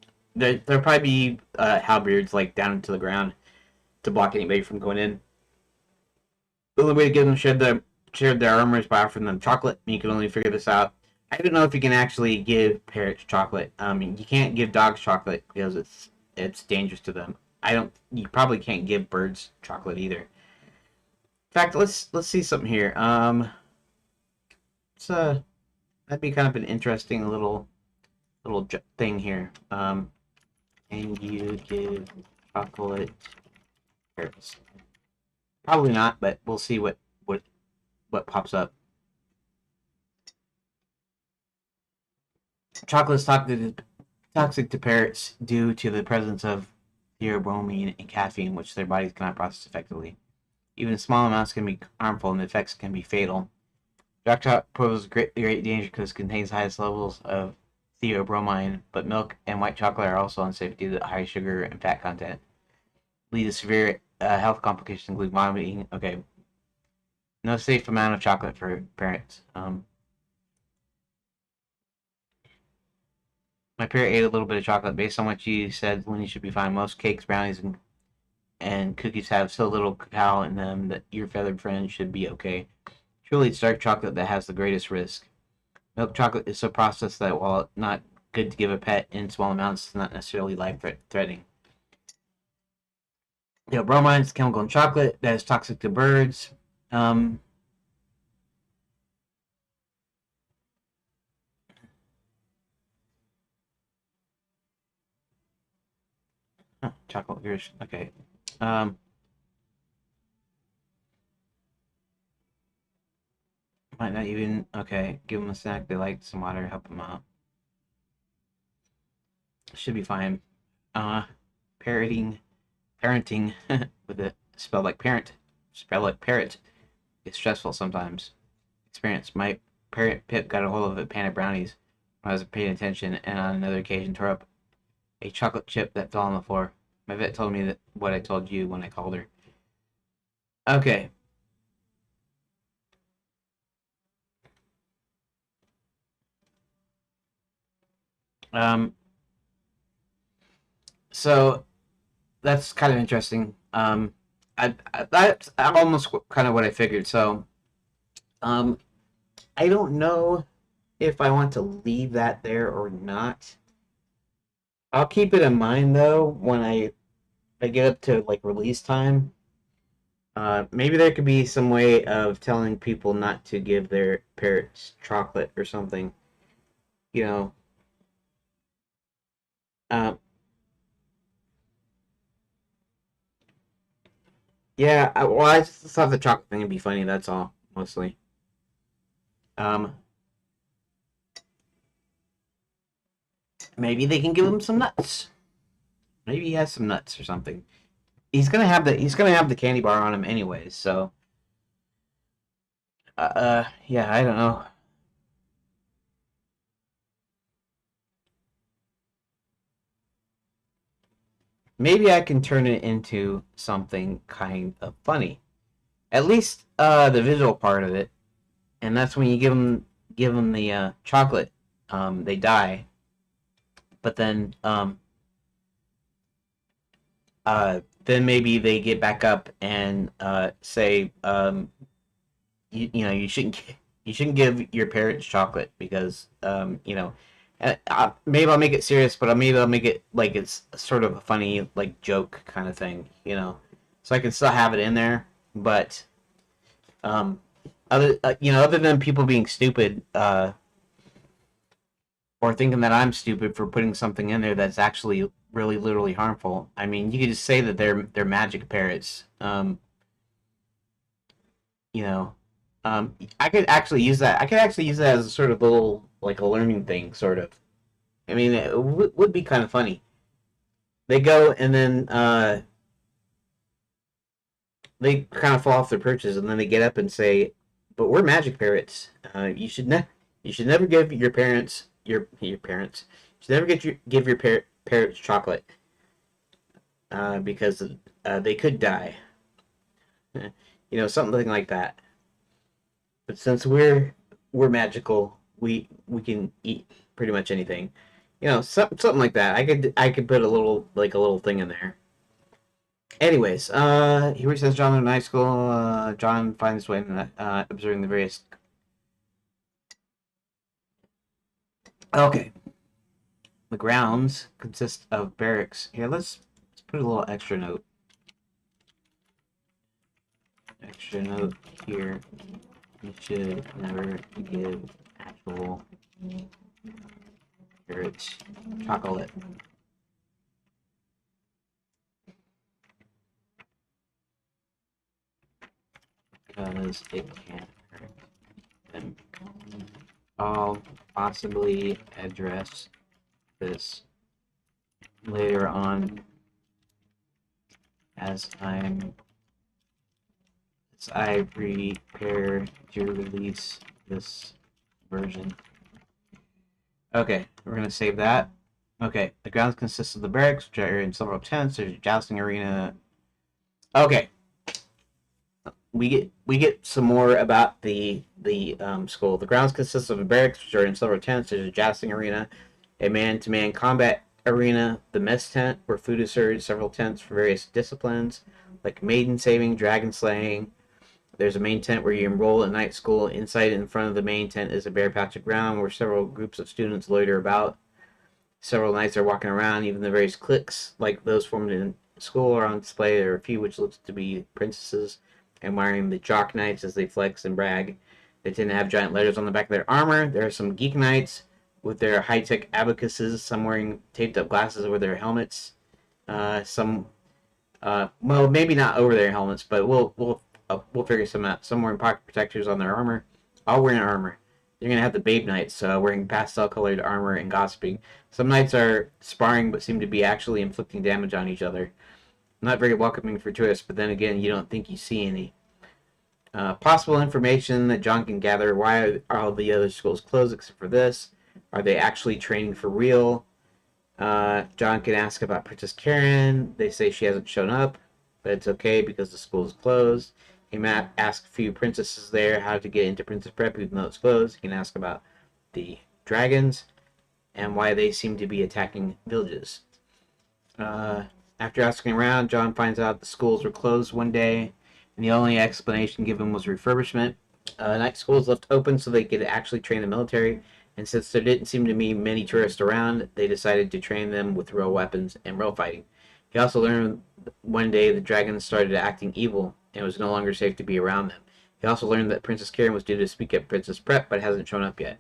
probably be halberds like down into the ground to block anybody from going in. The only way to get them shared their armor is by offering them chocolate. And you can only figure this out. I don't know if you can actually give parrots chocolate. You can't give dogs chocolate because it's dangerous to them. You probably can't give birds chocolate either. In fact, let's see something here. That'd be kind of an interesting little thing here. Can you give chocolate parrots? Probably not, but we'll see what pops up. Chocolate is toxic to parrots due to the presence of theobromine and caffeine, which their bodies cannot process effectively. Even small amounts can be harmful, and the effects can be fatal. Dark chocolate poses great danger because it contains highest levels of theobromine, but milk and white chocolate are also unsafe due to the high sugar and fat content. Lead to severe health complications, including vomiting. Okay. No safe amount of chocolate for parents. My parent ate a little bit of chocolate based on what you said. Lenny should be fine. Most cakes, brownies, and cookies have so little cacao in them that your feathered friend should be okay. Truly, it's dark chocolate that has the greatest risk. Milk chocolate is so processed that while not good to give a pet in small amounts, it's not necessarily life-threatening. Bromine is a chemical in chocolate that is toxic to birds. Um, Chocolate gears. Okay. Um, Might not even. Okay. Give them a snack. They like some water. Help them out. Should be fine. Uh, parenting with a spell like parrot. It's stressful sometimes. Experience. My parrot Pip got a hold of a pan of brownies when I was paying attention, and on another occasion tore up a chocolate chip that fell on the floor. My vet told me that what I told you when I called her. Okay. Um. So that's kind of interesting. That's almost kind of what I figured. So, um, I don't know if I want to leave that there or not. I'll keep it in mind though when I get up to like release time. Maybe there could be some way of telling people not to give their parrots chocolate or something. You know. Um. Yeah. Well, I just thought the chocolate thing would be funny. That's all, mostly. Um. Maybe they can give him some nuts. Maybe he has some nuts or something. He's gonna have the candy bar on him anyways. So, yeah, I don't know. Maybe I can turn it into something kind of funny. At least the visual part of it, and that's when you give them the chocolate. They die, but then maybe they get back up and say you shouldn't give your parents chocolate because maybe I'll make it serious, but maybe I'll make it like it's sort of a funny like joke kind of thing. So I can still have it in there, but um, other than people being stupid or thinking that I'm stupid for putting something in there that's actually really literally harmful. I mean, you could just say that they're magic parrots. You know, I could actually use that. I could actually use that as a sort of little like a learning thing, sort of. I mean, it would be kind of funny. They go and then they kind of fall off their perches, and then they get up and say, "But we're magic parrots. You should never give your parents your parents. You should never give your parrots chocolate because they could die. Something like that. But since we're magical, we can eat pretty much anything. Something like that. I could put a little thing in there. Anyways, here he says John in high school. John finds his way in observing the various. Okay, the grounds consist of barracks. Here, let's put a little extra note. Extra note here. You should never give actual carrots chocolate. Because it can hurt them. I'll possibly address this later on as I prepare to release this version. Okay, we're gonna save that. Okay, the grounds consist of the barracks, which are in several tents. There's a jousting arena. Okay, we get some more about the school. The grounds consist of a barracks, which are in several tents. There's a jousting arena, a man-to-man combat arena, the mess tent, where food is served, several tents for various disciplines, like maiden saving, dragon slaying. There's a main tent where you enroll at night school. Inside, in front of the main tent, is a bare patch of ground where several groups of students loiter about. Several knights are walking around. Even the various cliques, like those formed in school, are on display. There are a few which look to be princesses admiring the jock knights as they flex and brag. They tend to have giant letters on the back of their armor. There are some geek knights with their high-tech abacuses, some wearing taped-up glasses over their helmets. Some, well, maybe not over their helmets, but we'll figure some out. Some wearing pocket protectors on their armor, all wearing armor. You're gonna have the Babe Knights wearing pastel-colored armor and gossiping. Some knights are sparring, but seem to be actually inflicting damage on each other. Not very welcoming for tourists, but then again, you don't think you see any. Possible information that John can gather: why are all the other schools closed except for this? Are they actually training for real? John can ask about Princess Karen. They say she hasn't shown up, but it's okay because the school is closed. He might ask a few princesses there how to get into Princess Prep even though it's closed. He can ask about the dragons and why they seem to be attacking villages. After asking around, John finds out the schools were closed one day, and the only explanation given was refurbishment. Night schools left open so they could actually train the military, and since there didn't seem to be many tourists around, they decided to train them with real weapons and real fighting. He also learned one day the dragons started acting evil, and it was no longer safe to be around them. He also learned that Princess Karen was due to speak at Princess Prep, but hasn't shown up yet.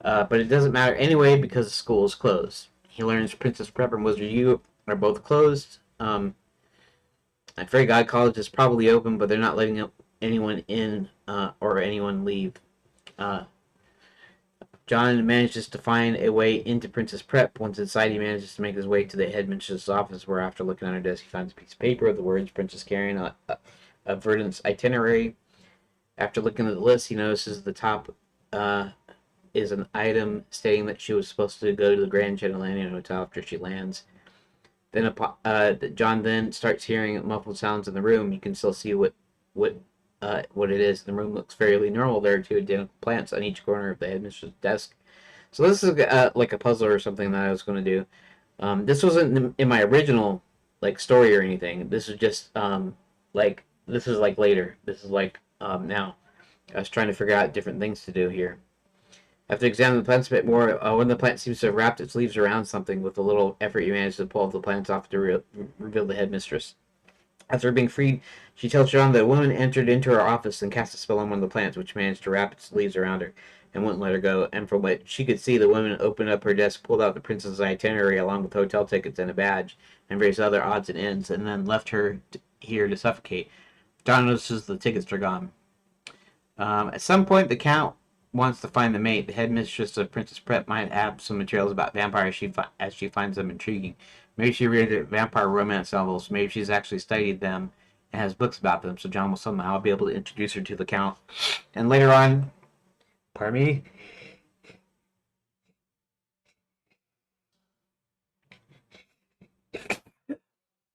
But it doesn't matter anyway because the school is closed. He learns Princess Prep and Wizard U are both closed. Fairy God College is probably open, but they're not letting anyone in or anyone leave. John manages to find a way into Princess Prep. Once inside, he manages to make his way to the headmistress's office, where after looking on her desk, he finds a piece of paper with the words Princess Karen, a Verdant's itinerary. After looking at the list, he notices the top is an item stating that she was supposed to go to the Grand Gentilanian Hotel after she lands. Then John then starts hearing muffled sounds in the room. You can still see what it is. The room looks fairly normal. There are two identical plants on each corner of the headmistress' desk. So this is like a puzzle or something that I was going to do. This wasn't in my original like story or anything. This is just like this is like later. This is like now. I was trying to figure out different things to do here. After examining the plants a bit more, one of the plants seems to have wrapped its leaves around something. With a little effort, you manage to pull the plants off to reveal the headmistress. After being freed, she tells John that a woman entered into her office and cast a spell on one of the plants, which managed to wrap its leaves around her and wouldn't let her go. And from what she could see, the woman opened up her desk, pulled out the princess's itinerary along with hotel tickets and a badge and various other odds and ends, and then left her here to suffocate. John notices the tickets are gone. At some point, the Count wants to find the mate. The headmistress of Princess Prep might have some materials about vampires as she finds them intriguing. Maybe she read vampire romance novels. Maybe she's actually studied them and has books about them. So John will somehow be able to introduce her to the Count. And later on, pardon me.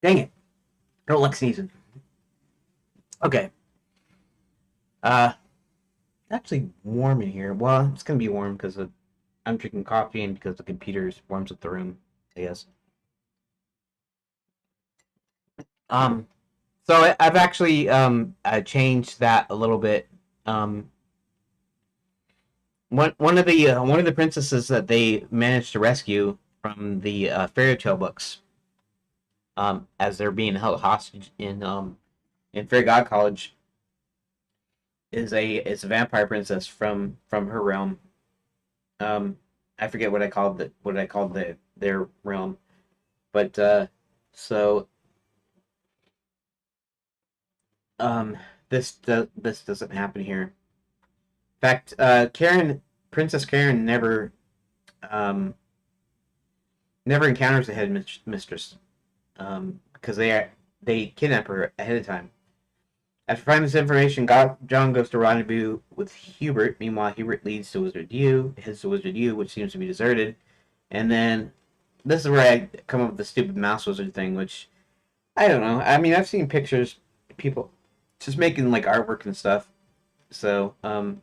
Dang it! I don't like sneezing. Okay. It's actually warm in here. Well, it's gonna be warm because I'm drinking coffee and because the computer warms up the room. I guess. Um, so I've actually changed that a little bit. Um, one of the princesses that they managed to rescue from the fairy tale books, as they're being held hostage in Fairy God College, is a vampire princess from her realm. Um, I forget what I called their realm, but so um this doesn't happen here. In fact, Princess Karen um never encounters the headmistress because they kidnap her ahead of time. After finding this information, John goes to rendezvous with Hubert. Meanwhile, Hubert leads to Wizard U, which seems to be deserted. And then this is where I come up with the stupid mouse wizard thing, which I don't know. I mean, I've seen pictures, people. just making like artwork and stuff. So um,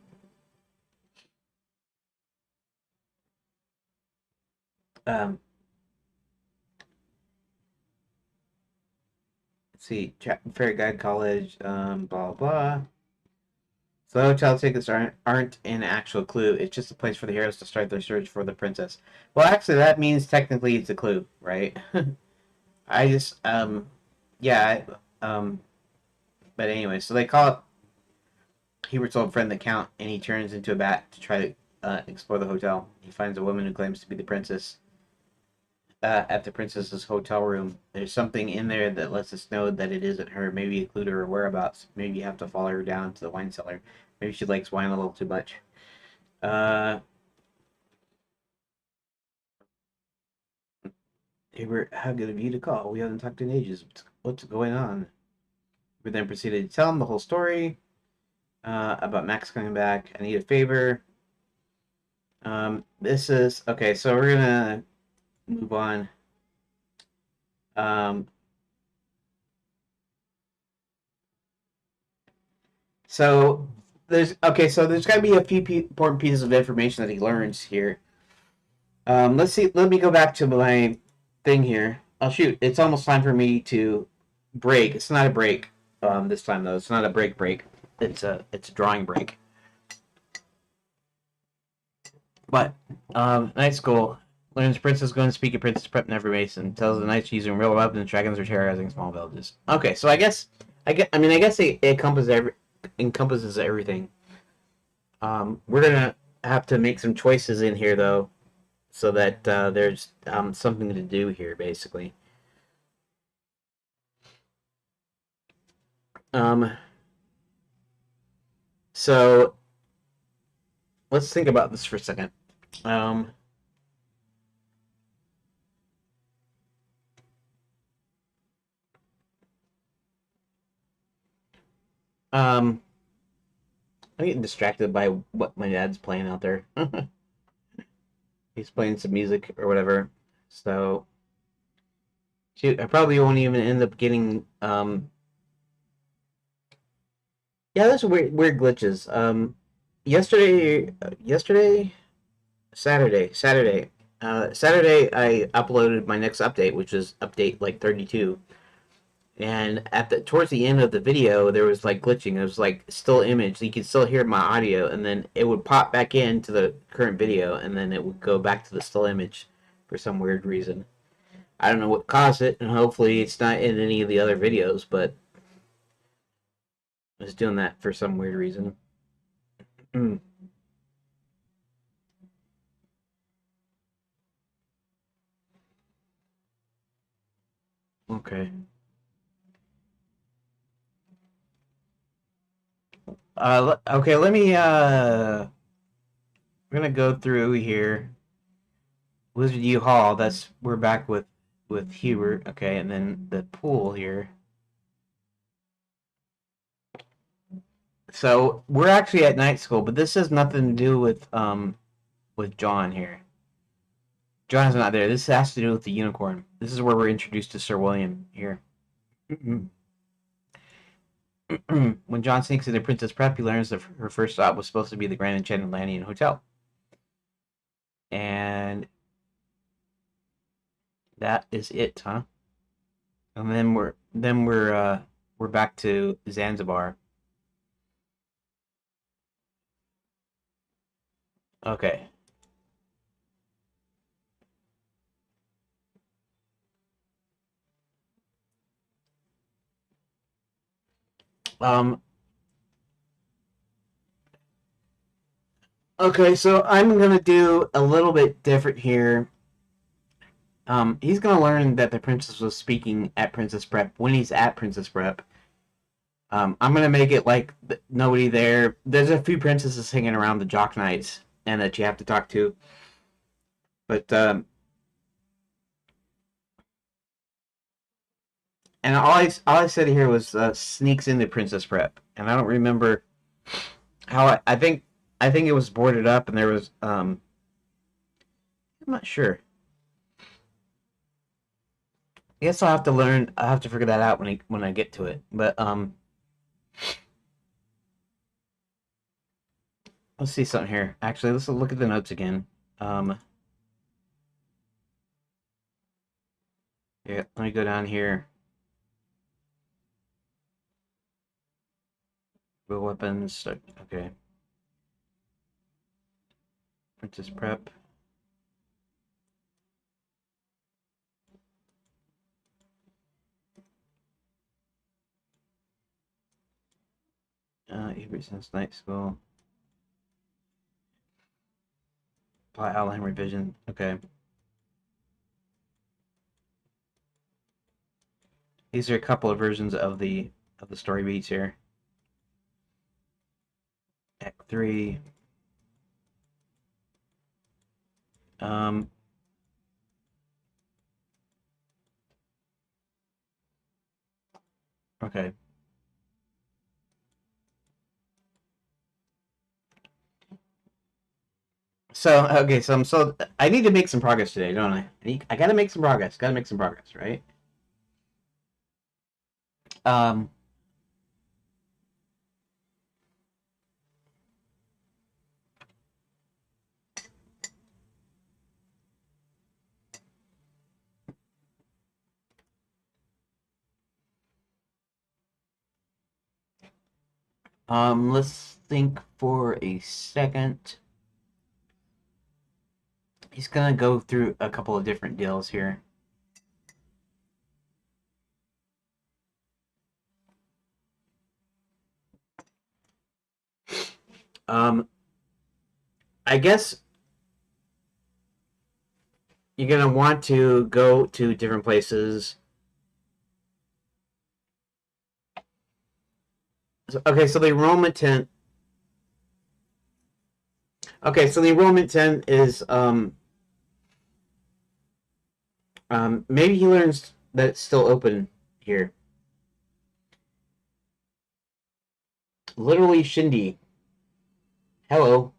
let's see, Fairy Guide College, blah blah. So hotel tickets aren't an actual clue. It's just a place for the heroes to start their search for the princess. Well, actually, that means technically it's a clue, right? I just yeah, but anyway, so they call it Hubert's old friend the Count, and he turns into a bat to try to explore the hotel. He finds a woman who claims to be the princess at the princess's hotel room. There's something in there that lets us know that it isn't her. Maybe a clue to her whereabouts. Maybe you have to follow her down to the wine cellar. Maybe she likes wine a little too much. Uh, Hubert, how good of you to call. We haven't talked in ages. What's going on? We then proceeded to tell him the whole story about Max coming back. I need a favor. This is okay. So we're gonna move on. Um, so there's okay. So there's got to be a few important pieces of information that he learns here. Let's see. Let me go back to my thing here. Oh shoot! It's almost time for me to break. It's not a break. This time though, it's not a break. It's a drawing break. But night school learns Princess going to speak at Princess Prep Never Mason. Tells the knights using real weapons, dragons are terrorizing small villages. Okay, so I guess I guess it encompasses everything. We're gonna have to make some choices in here though, so that there's something to do here basically. Um, so let's think about this for a second. Um, um, I'm getting distracted by what my dad's playing out there. He's playing some music or whatever. So, shoot, I probably won't even end up getting. Yeah, there's weird glitches. Yesterday, Saturday, I uploaded my next update, which was update like 32. And at the towards the end of the video, there was like glitching. It was like still image. So you could still hear my audio, and then it would pop back into the current video, and then it would go back to the still image for some weird reason. I don't know what caused it, and hopefully it's not in any of the other videos, but I was doing that for some weird reason. Okay. Okay, let me we're gonna go through here. Wizard U Hall, that's we're back with Hubert, okay, and then the pool here. So we're actually at night school, but this has nothing to do with John here. John's not there. This has to do with the unicorn. This is where we're introduced to Sir William here. When John sneaks into Princess Prep, he learns that her first stop was supposed to be the Grand Enchanted Landing Hotel. And that is it, huh? And then we're back to Zanzibar. Okay. Um okay, so I'm gonna do a little bit different here. He's gonna learn that the princess was speaking at Princess Prep when he's at Princess Prep. I'm gonna make it like nobody there. There's a few princesses hanging around the Jock Knights, and that you have to talk to. But and all I said here was sneaks into Princess Prep, and I don't remember how I think it was boarded up, and there was I'm not sure. I guess I'll have to learn. I'll have to figure that out when I get to it. But Let's see something here. Actually, let's look at the notes again. Yeah, let me go down here. Real weapons. Okay. Princess prep. Avery since night school. Plot outline revision. Okay. These are a couple of versions of the story beats here. Act 3. Okay. So okay, so I need to make some progress today, don't I gotta make some progress. Gotta make some progress, right? Um, let's think for a second. He's gonna go through a couple of different deals here. Um, I guess you're gonna want to go to different places. Okay, so the enrollment tent. Okay, so the enrollment tent is maybe he learns that it's still open here. Literally Shindy. Hello.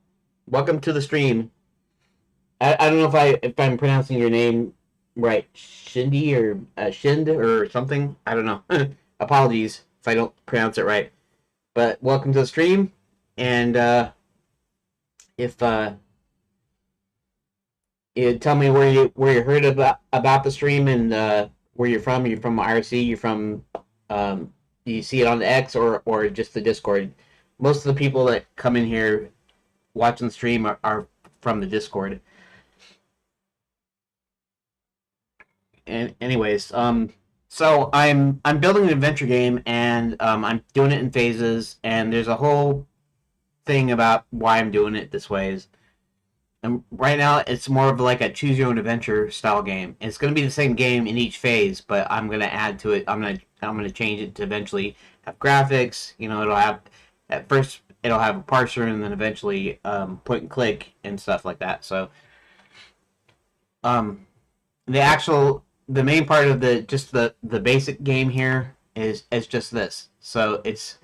Welcome to the stream. I don't know if I'm pronouncing your name right. Shindy or Shind or something. I don't know. Apologies if I don't pronounce it right. But welcome to the stream. And if you tell me where you heard about the stream and where you're from. You're from IRC. You're from you see it on the X or just the Discord. Most of the people that come in here watching the stream are from the Discord. And anyways, so I'm building an adventure game and I'm doing it in phases. And there's a whole thing about why I'm doing it this way. And right now, it's more of like a choose your own adventure style game. It's going to be the same game in each phase, but I'm going to add to it. I'm going to change it to eventually have graphics. You know, it'll have at first it'll have a parser, and then eventually point and click and stuff like that. So, the main part of the basic game here is just this. So it's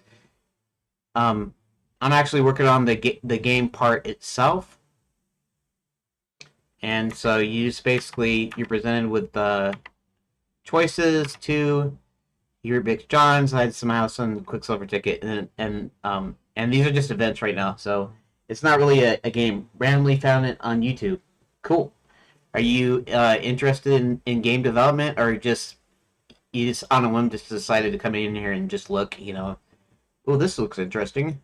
I'm actually working on the game part itself. And so you just basically you're presented with the choices to your Big John's, hide some house, and Quicksilver ticket, and these are just events right now. So it's not really a game. Randomly found it on YouTube. Cool. Are you interested in game development, or you just on a whim just decided to come in here and just look? You know, oh, this looks interesting.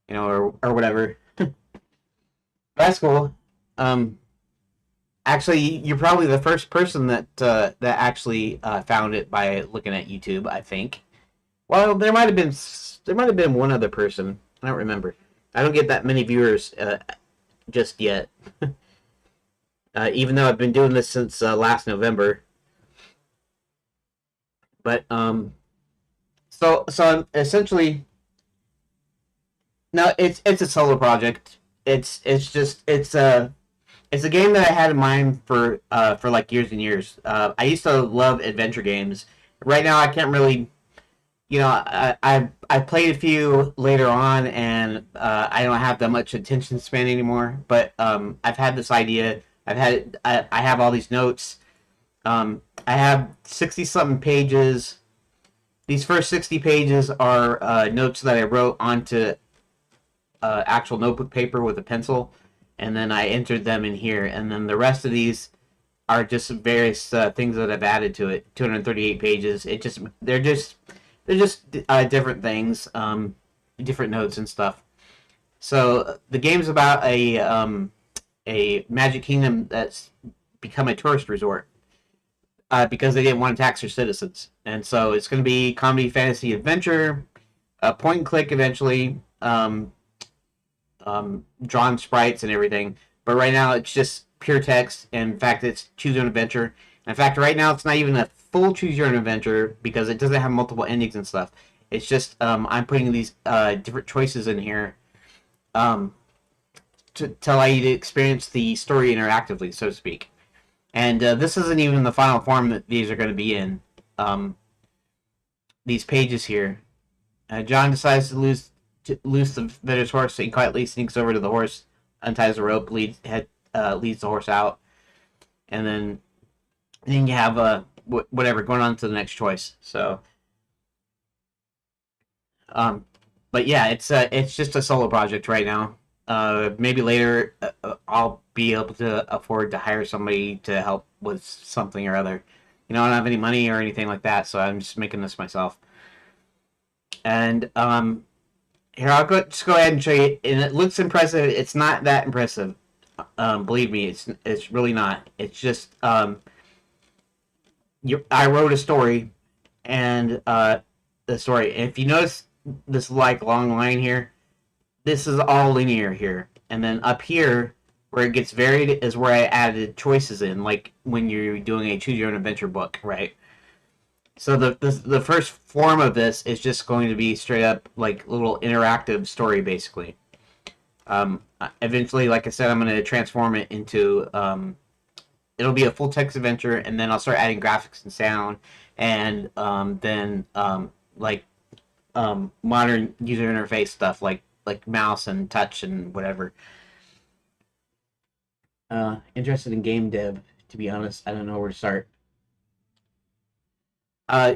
You know, or whatever. That's cool. Actually, you're probably the first person that actually found it by looking at YouTube. I think. Well, there might have been one other person. I don't remember. I don't get that many viewers just yet. Even though I've been doing this since last November. But so essentially, no, it's a solo project. It's a game that I had in mind for like years and years. I used to love adventure games. Right now, I can't really, you know, I played a few later on, and I don't have that much attention span anymore. But I've had this idea. I have all these notes. I have 60 something pages these first 60 pages are notes that I wrote onto actual notebook paper with a pencil, and then I entered them in here. And then the rest of these are just various things that I've added to it. 238 pages. They're just different things, different notes and stuff. So the game's about a magic kingdom that's become a tourist resort because they didn't want to tax their citizens, and so it's going to be comedy, fantasy, adventure, point and click eventually, drawn sprites and everything. But right now it's just pure text. And in fact, it's choose your own adventure. And in fact, right now it's not even a full choose your own adventure because it doesn't have multiple endings and stuff. It's just I'm putting these different choices in here um, to allow you to experience the story interactively, so to speak. And this isn't even the final form that these are going to be in. These pages here. John decides to loose the vetter's horse, so he quietly sneaks over to the horse, unties the rope, leads the horse out, and then you have whatever going on to the next choice. So, but yeah, it's just a solo project right now. Maybe later I'll be able to afford to hire somebody to help with something or other. I don't have any money or anything like that, so I'm just making this myself. And here, just go ahead and show you. And it looks impressive. It's not that impressive. Believe me, it's really not. It's just I wrote a story, and the story. And if you notice this like long line here, this is all linear here, and then up here where it gets varied is where I added choices in, like when you're doing a choose your own adventure book, right? So the first form of this is just going to be straight up like little interactive story, basically. Eventually, like I said, I'm going to transform it into it'll be a full text adventure, and then I'll start adding graphics and sound, and then like modern user interface stuff like mouse and touch and whatever. Interested in game dev, to be honest. I don't know where to start.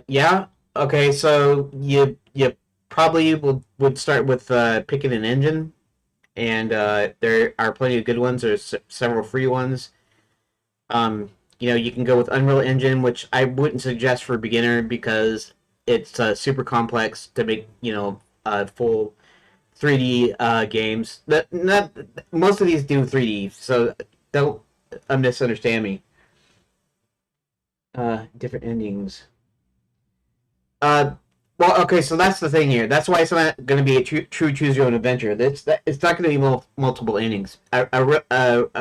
Yeah. Okay, so you probably would start with picking an engine, and there are plenty of good ones. There's several free ones. You can go with Unreal Engine, which I wouldn't suggest for a beginner because it's super complex to make. Full 3D games. Not most of these do 3D, so don't misunderstand me. Different endings. Uh, well, okay, so that's the thing here. That's why it's not going to be a true choose your own adventure. It's not going to be multiple endings. A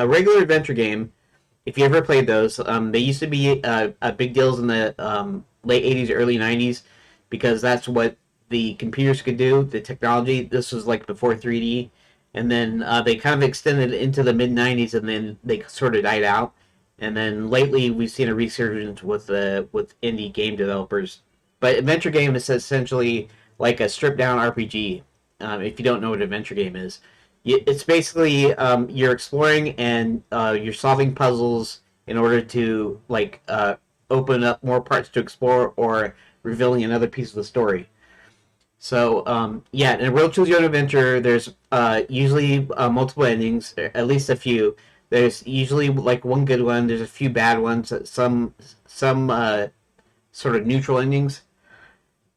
regular adventure game, if you ever played those, they used to be big deals in the late 80s, early 90s, because that's what the computers could do, the technology. This was like before 3D. And then they kind of extended into the mid 90s, and then they sort of died out. And then lately, we've seen a resurgence with indie game developers. But adventure game is essentially like a stripped down RPG. If you don't know what adventure game is, it's basically you're exploring and you're solving puzzles in order to open up more parts to explore or revealing another piece of the story. So yeah, in a real choose your own adventure, there's usually multiple endings, at least a few. There's usually like one good one. There's a few bad ones. Some sort of neutral endings.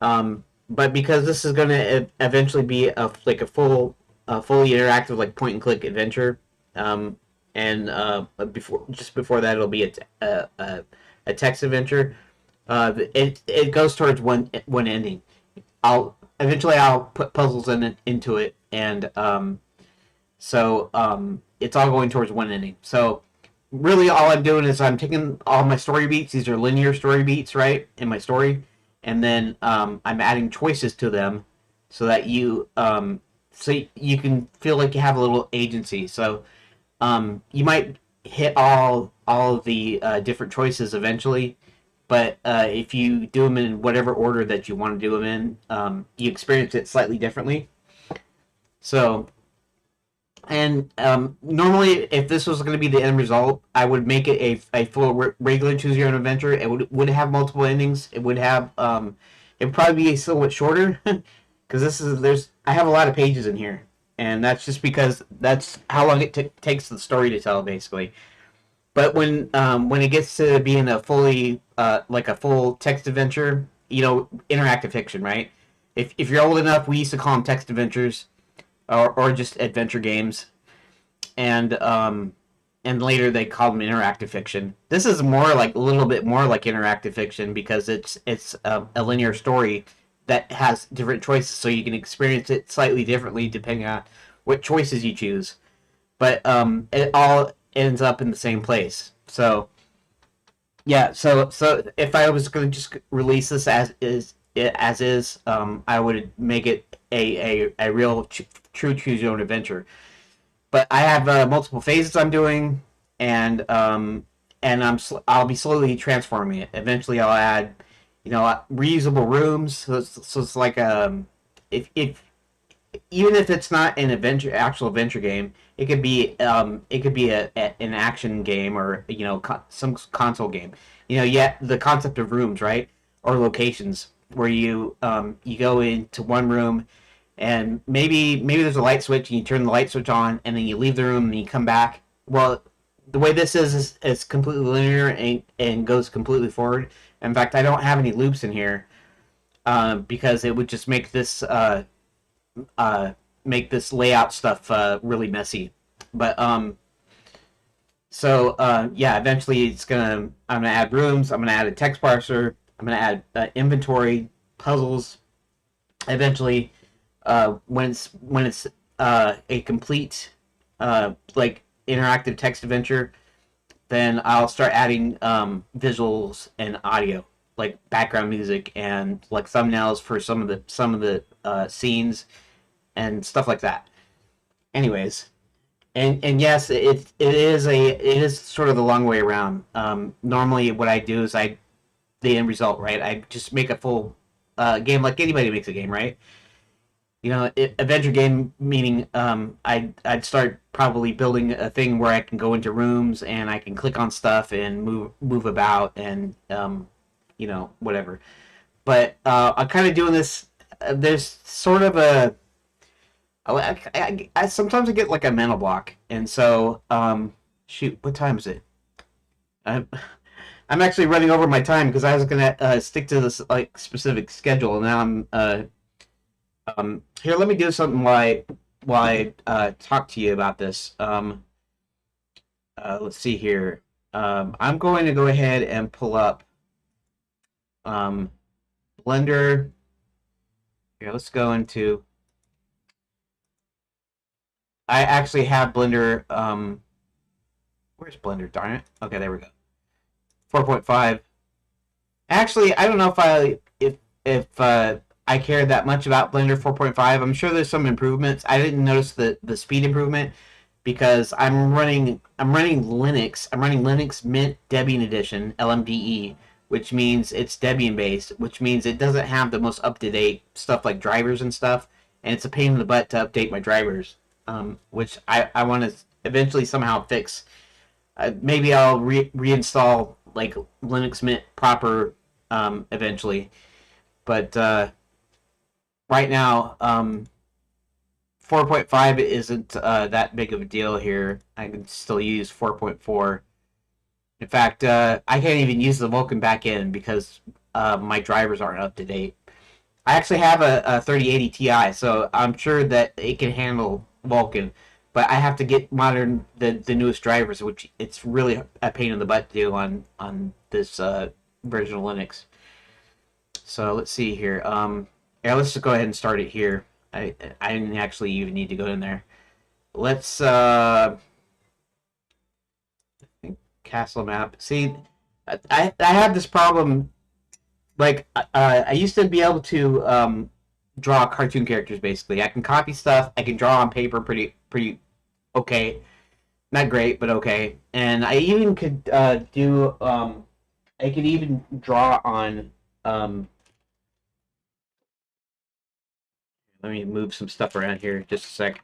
But because this is going to eventually be a fully interactive like point and click adventure, and before that it'll be a text adventure. It goes towards one ending. I'll put puzzles into it, and it's all going towards one ending. So really, all I'm doing is I'm taking all my story beats. These are linear story beats, right, in my story, and then I'm adding choices to them so that you can feel like you have a little agency. So you might hit all of the different choices eventually, but if you do them in whatever order that you want to do them in, you experience it slightly differently. So, and normally, if this was going to be the end result, I would make it a full regular choose your own adventure. It would have multiple endings. It It'd probably be a little bit shorter because I have a lot of pages in here, and that's just because that's how long it takes the story to tell, basically. But when it gets to being a fully like a full text adventure, interactive fiction, right? If you're old enough, we used to call them text adventures or just adventure games, and and later they called them interactive fiction. This is more like a little bit more like interactive fiction because it's a linear story that has different choices, so you can experience it slightly differently depending on what choices you choose. But it all ends up in the same place. So yeah, so if I was going to just release this as is, I would make it a real true choose your own adventure. But I have multiple phases I'm doing, and I'll be slowly transforming it. Eventually, I'll add, reusable rooms. So it's like if even if it's not an actual adventure game, it could be an action game or some console game. Yet the concept of rooms, right, or locations where you go into one room and maybe there's a light switch and you turn the light switch on and then you leave the room and you come back. Well, the way this is completely linear and goes completely forward. In fact, I don't have any loops in here because it would just uh, make this layout stuff really messy. But yeah, eventually I'm gonna add rooms. I'm gonna add a text parser. I'm gonna add inventory, puzzles. Eventually, when it's a complete like interactive text adventure, then I'll start adding visuals and audio, like background music and like thumbnails for some of the scenes and stuff like that. Anyways, and yes, it is sort of the long way around. Normally, what I do is the end result, right? I just make a full game like anybody makes a game, right? Adventure game meaning I'd start probably building a thing where I can go into rooms and I can click on stuff and move about and whatever. But I'm kind of doing this. There's sort of I sometimes I get like a mental block, and so shoot, what time is it? I'm I'm actually running over my time because I was gonna stick to this like specific schedule, and now here. Let me do something while I talk to you about this. Let's see here. I'm going to go ahead and pull up um, Blender. Here, let's go into. I actually have Blender. Where's Blender? Darn it. Okay, there we go. 4.5. Actually, I don't know if I care that much about Blender 4.5. I'm sure there's some improvements. I didn't notice the speed improvement because I'm running Linux. I'm running Linux Mint Debian Edition LMDE, which means it's Debian based, which means it doesn't have the most up to date stuff like drivers and stuff, and it's a pain in the butt to update my drivers, which I want to eventually somehow fix. Maybe I'll reinstall like Linux Mint proper eventually, but right now 4.5 isn't that big of a deal here. I can still use 4.4. In fact, I can't even use the Vulkan backend because my drivers aren't up to date. I actually have a 3080 Ti, so I'm sure that it can handle Vulkan, but I have to get the newest drivers, which it's really a pain in the butt to do on this version of Linux. So let's see here. Yeah, let's just go ahead and start it here. I didn't actually even need to go in there. Let's castle map. See, I have this problem. Like I used to be able to draw cartoon characters. Basically, I can copy stuff. I can draw on paper pretty okay. Not great, but okay. And I even could do. I could even draw on. Let me move some stuff around here just a sec.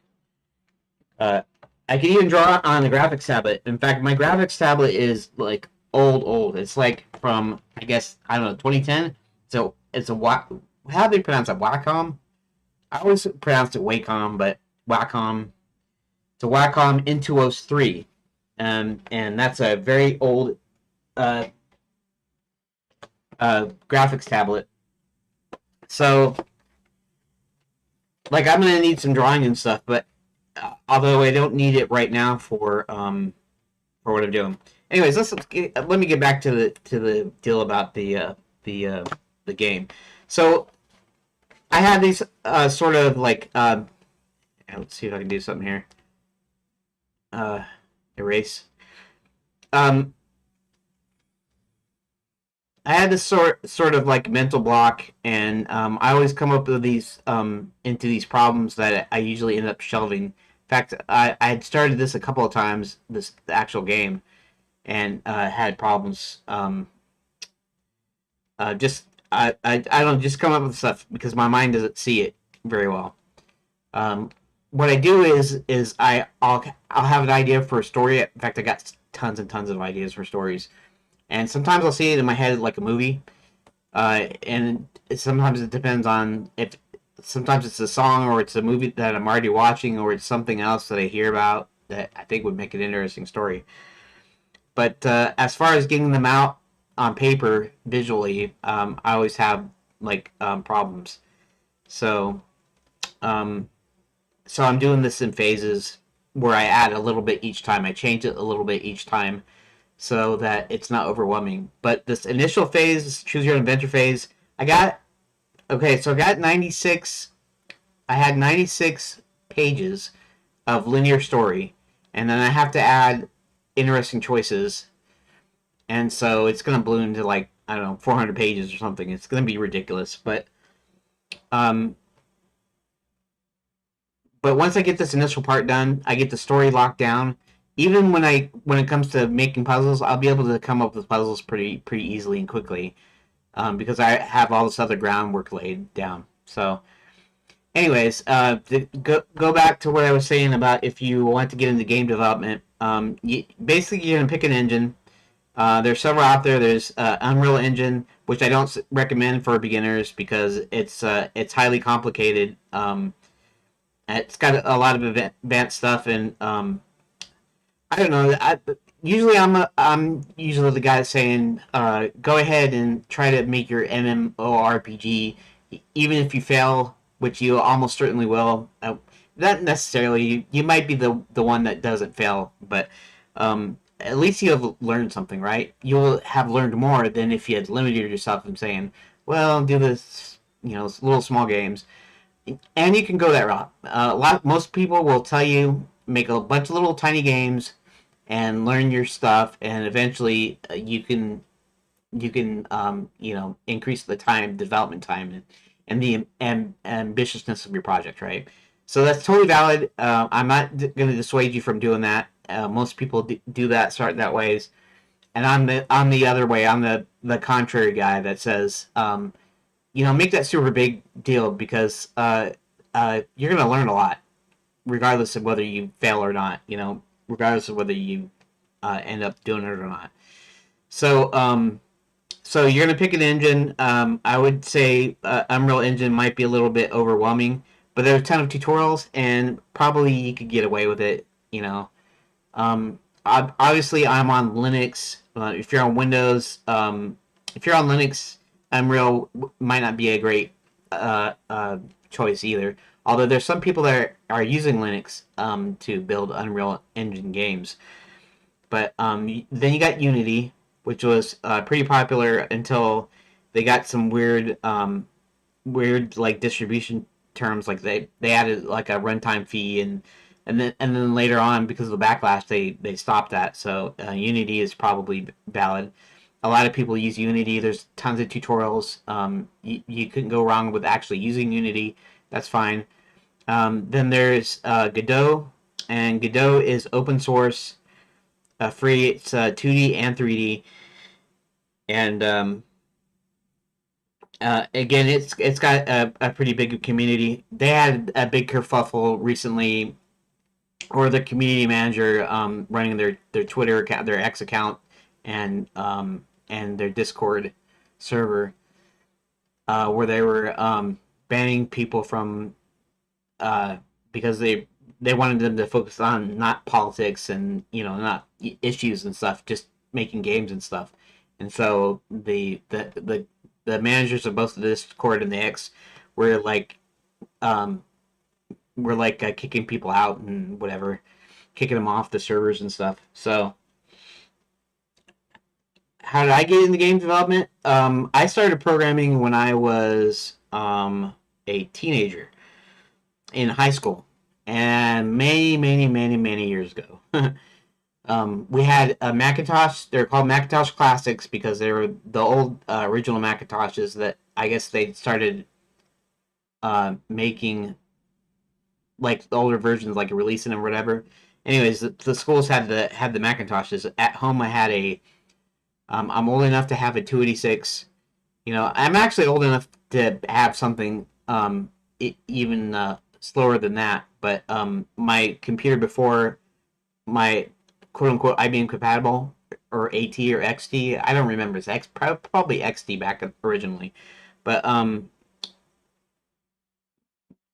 Uh, I can even draw on the graphics tablet. In fact, my graphics tablet is like old. It's like from I guess I don't know 2010. So it's a how do they pronounce it? Wacom. I always pronounced it Wacom, but Wacom. It's a Wacom Intuos 3, and that's a very old uh, graphics tablet. So, like, I'm gonna need some drawing and stuff, but although I don't need it right now for what I'm doing. Anyways, let me get back to the deal about the the game. So I had these sort of like let's see if I can do something here. Uh, Erase. Um, I had this sort of like mental block, and I always come up with these into these problems that I usually end up shelving. In fact, I had started this a couple of times, this the actual game, and had problems. Just I don't just come up with stuff because my mind doesn't see it very well. Um, what I do is I'll have an idea for a story. In fact, I got tons and tons of ideas for stories, and sometimes I'll see it in my head like a movie. Sometimes it depends on if sometimes it's a song or it's a movie that I'm already watching or it's something else that I hear about that I think would make an interesting story. But as far as getting them out on paper visually, I always have like problems. So um, so I'm doing this in phases where I add a little bit each time. I change it a little bit each time so that it's not overwhelming. But this initial phase, this choose your own adventure phase, I got okay. So I got 96. I had 96 pages of linear story, and then I have to add interesting choices, and so it's gonna balloon to like I don't know 400 pages or something. It's gonna be ridiculous, um, but once I get this initial part done, I get the story locked down. Even when it comes to making puzzles, I'll be able to come up with puzzles pretty easily and quickly because I have all this other groundwork laid down. So, anyways, go back to what I was saying about if you want to get into game development. Basically, you're gonna pick an engine. There's several out there. There's Unreal Engine, which I don't recommend for beginners because it's highly complicated. It's got a lot of advanced stuff, and I don't know. Usually I'm usually the guy saying, go ahead and try to make your MMORPG, even if you fail, which you almost certainly will. Not necessarily. You might be the one that doesn't fail, but at least you have learned something, right? You'll have learned more than if you had limited yourself from saying, well, do this, little small games, and you can go that route. Most people will tell you make a bunch of little tiny games and learn your stuff, and eventually you can increase the development time, and the ambitiousness of your project, right? So that's totally valid. I'm not going to dissuade you from doing that. Most people do that, start that ways, and I'm the other way. I'm the contrary guy that says, make that super big deal because you're going to learn a lot, regardless of whether you fail or not. Regardless of whether you end up doing it or not. So, so you're gonna pick an engine. I would say Unreal Engine might be a little bit overwhelming, but there are a ton of tutorials, and probably you could get away with it. Obviously, I'm on Linux. If you're on Windows, if you're on Linux, Unreal might not be a great choice either. Although there's some people that are using Linux to build Unreal Engine games. But then you got Unity, which was pretty popular until they got some weird like distribution terms. Like they added like a runtime fee, and then later on, because of the backlash, they stopped that. So Unity is probably valid. A lot of people use Unity. There's tons of tutorials. You couldn't go wrong with actually using Unity. That's fine. Then there's Godot, and Godot is open source, free. It's 2D and 3D, and again, it's got a pretty big community. They had a big kerfuffle recently, or the community manager running their Twitter account, their X account, and their Discord server. where they were banning people from because they wanted them to focus on not politics and not issues and stuff, just making games and stuff. And so the managers of both the Discord and the X were like um, kicking people out and whatever, kicking them off the servers and stuff. So how did I get into game development? I started programming when I was a teenager in high school, and many years ago. We had a Macintosh. They're called Macintosh Classics because they were the old original Macintoshes that I guess they started making like the older versions, like releasing them or whatever. Anyways, the schools had the Macintoshes. At home, I had a. I'm old enough to have a 286. I'm actually old enough to have something even slower than that. But my computer before my quote unquote IBM compatible or AT or XT, I don't remember. It's probably XT back originally, but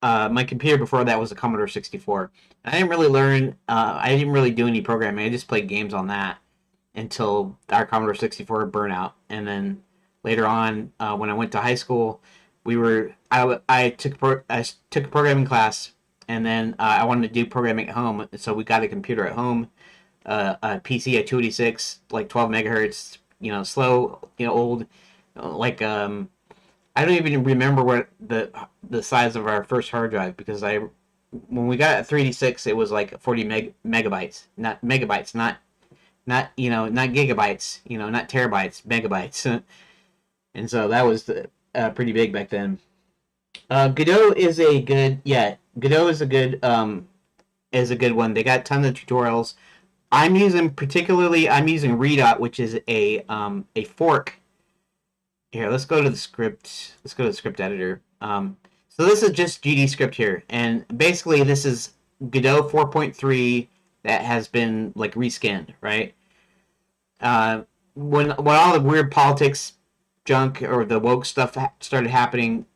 my computer before that was a Commodore 64. I didn't really learn. I didn't really do any programming. I just played games on that until our Commodore 64 burnout, and then later on, when I went to high school, I took a programming class, and then I wanted to do programming at home, so we got a computer at home, a PC at 286, like 12 megahertz, slow, old, like I don't even remember what the size of our first hard drive because when we got a 386 it was like 40 megabytes, not megabytes, not not gigabytes, not terabytes, megabytes. And so that was pretty big back then. Godot is a good Godot is a good one. They got tons of tutorials. I'm using Redot, which is a fork. Here, let's go to the script. Let's go to the script editor. So this is just GD script here, and basically this is Godot 4.3 that has been like reskinned, right? When all the weird politics junk or the woke stuff started happening,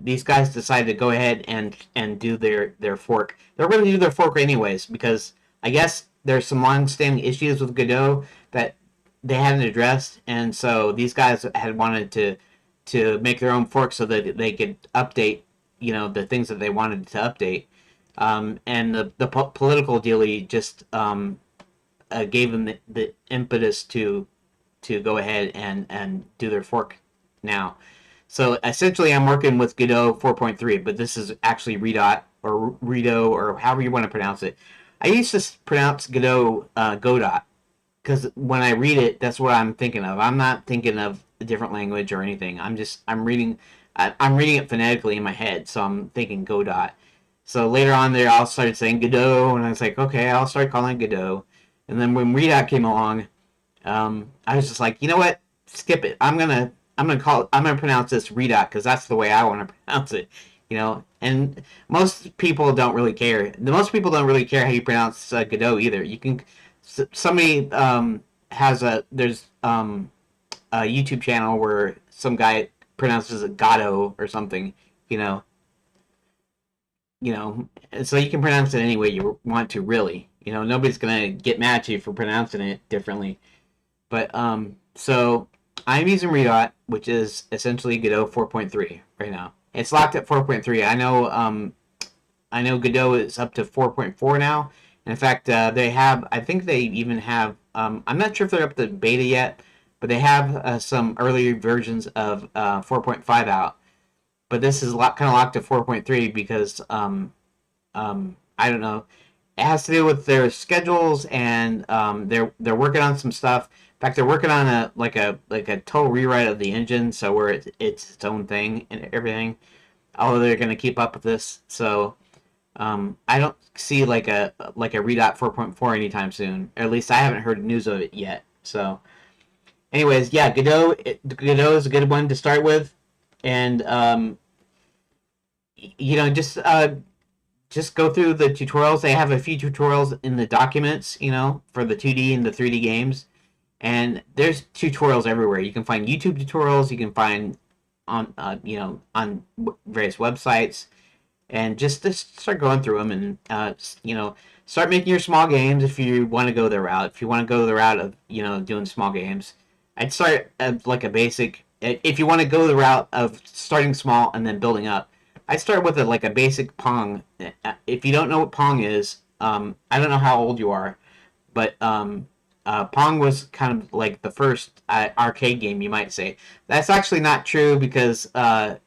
these guys decided to go ahead and do their fork. They're going to do their fork anyways because I guess there's some long-standing issues with Godot that they hadn't addressed, and so these guys had wanted to make their own fork so that they could update, the things that they wanted to update. And the political dealie just gave them the impetus to go ahead and do their fork now. So essentially, I'm working with Godot 4.3, but this is actually Redot or Redo or however you want to pronounce it. I used to pronounce Godot Godot because when I read it, that's what I'm thinking of. I'm not thinking of a different language or anything. I'm reading it phonetically in my head, so I'm thinking Godot. So later on there, I'll start saying Godot, and I was like, okay, I'll start calling it Godot. And then when Redot came along, I was just like, you know what? Skip it. I'm gonna pronounce this Redot because that's the way I want to pronounce it. And most people don't really care. Most people don't really care how you pronounce Godot either. You can somebody there's a YouTube channel where some guy pronounces it Gato or something. You know, and so you can pronounce it any way you want to. Really, nobody's gonna get mad at you for pronouncing it differently. But so I'm using Redot, which is essentially Godot 4.3 right now. It's locked at 4.3. I know Godot is up to 4.4 now. In fact, I think they even have, I'm not sure if they're up to beta yet, but they have some earlier versions of 4.5 out. But this is kind of locked at 4.3 because, I don't know, it has to do with their schedules and they're working on some stuff. In fact, they're working on a total rewrite of the engine, so where it's its own thing and everything. Although they're going to keep up with this, so I don't see like a Redot 4.4 anytime soon. Or at least I haven't heard news of it yet. So, anyways, yeah, Godot is a good one to start with, and just go through the tutorials. They have a few tutorials in the documents, for the 2D and the 3D games. and there's tutorials everywhere. You can find YouTube tutorials. You can find on on various websites, and just start going through them, and start making your small games if you want to go the route. If you want to go the route of doing small games, I'd start at like a basic. If you want to go the route of starting small and then building up, I'd start with like a basic Pong. If you don't know what Pong is, I don't know how old you are, but Pong was kind of like the first arcade game, you might say. That's actually not true because the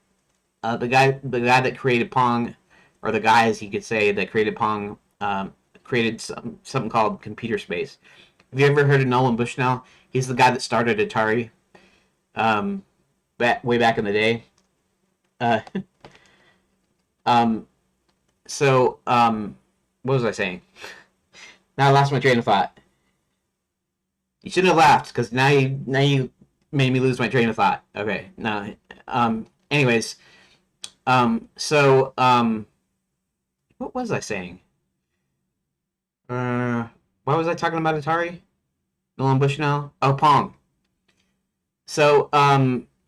guy that created Pong, or the guys you could say that created Pong, created something called computer space. Have you ever heard of Nolan Bushnell? He's the guy that started Atari, way back in the day. Uh, um, what was I saying? Now I lost my train of thought. You shouldn't have laughed because now you made me lose my train of thought. Okay, no. Anyways, what was I saying? Why was I talking about Atari? Nolan Bushnell? Oh, Pong. So,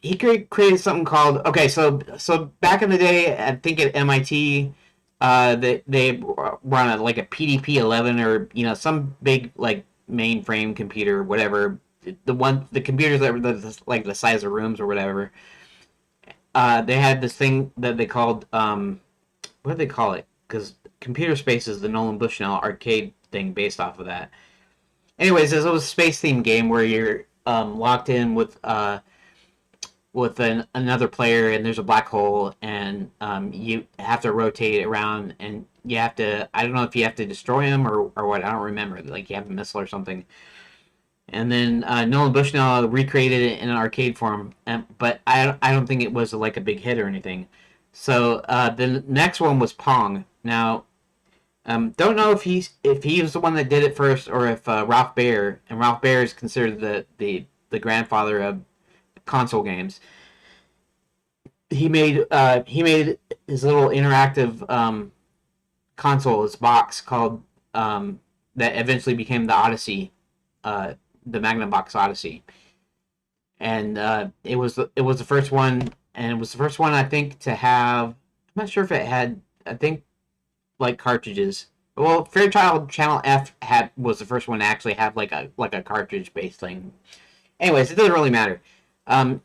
he created something called. Okay, so back in the day, I think at MIT, they run like a PDP-11 or some big like mainframe computer, whatever. The computers that were like the size of rooms or whatever. They had this thing that they called what do they call it? Because Computer Space is the Nolan Bushnell arcade thing based off of that. Anyways, this was a space themed game where you're locked in with another player, and there's a black hole, and you have to rotate around, and you have to. I don't know if you have to destroy him or what. I don't remember. Like you have a missile or something. And then Nolan Bushnell recreated it in an arcade form, but I don't think it was like a big hit or anything. So the next one was Pong. Now, don't know if he was the one that did it first or if Ralph Baer, and Ralph Baer is considered the grandfather of console games. He made his little interactive console, his box called that eventually became the Odyssey, the Magnavox Odyssey, and it was the first one, and it was the first one I think to have. I'm not sure if it had. I think like cartridges. Well, Fairchild Channel F was the first one to actually have like a cartridge based thing. Anyways, it doesn't really matter. Oh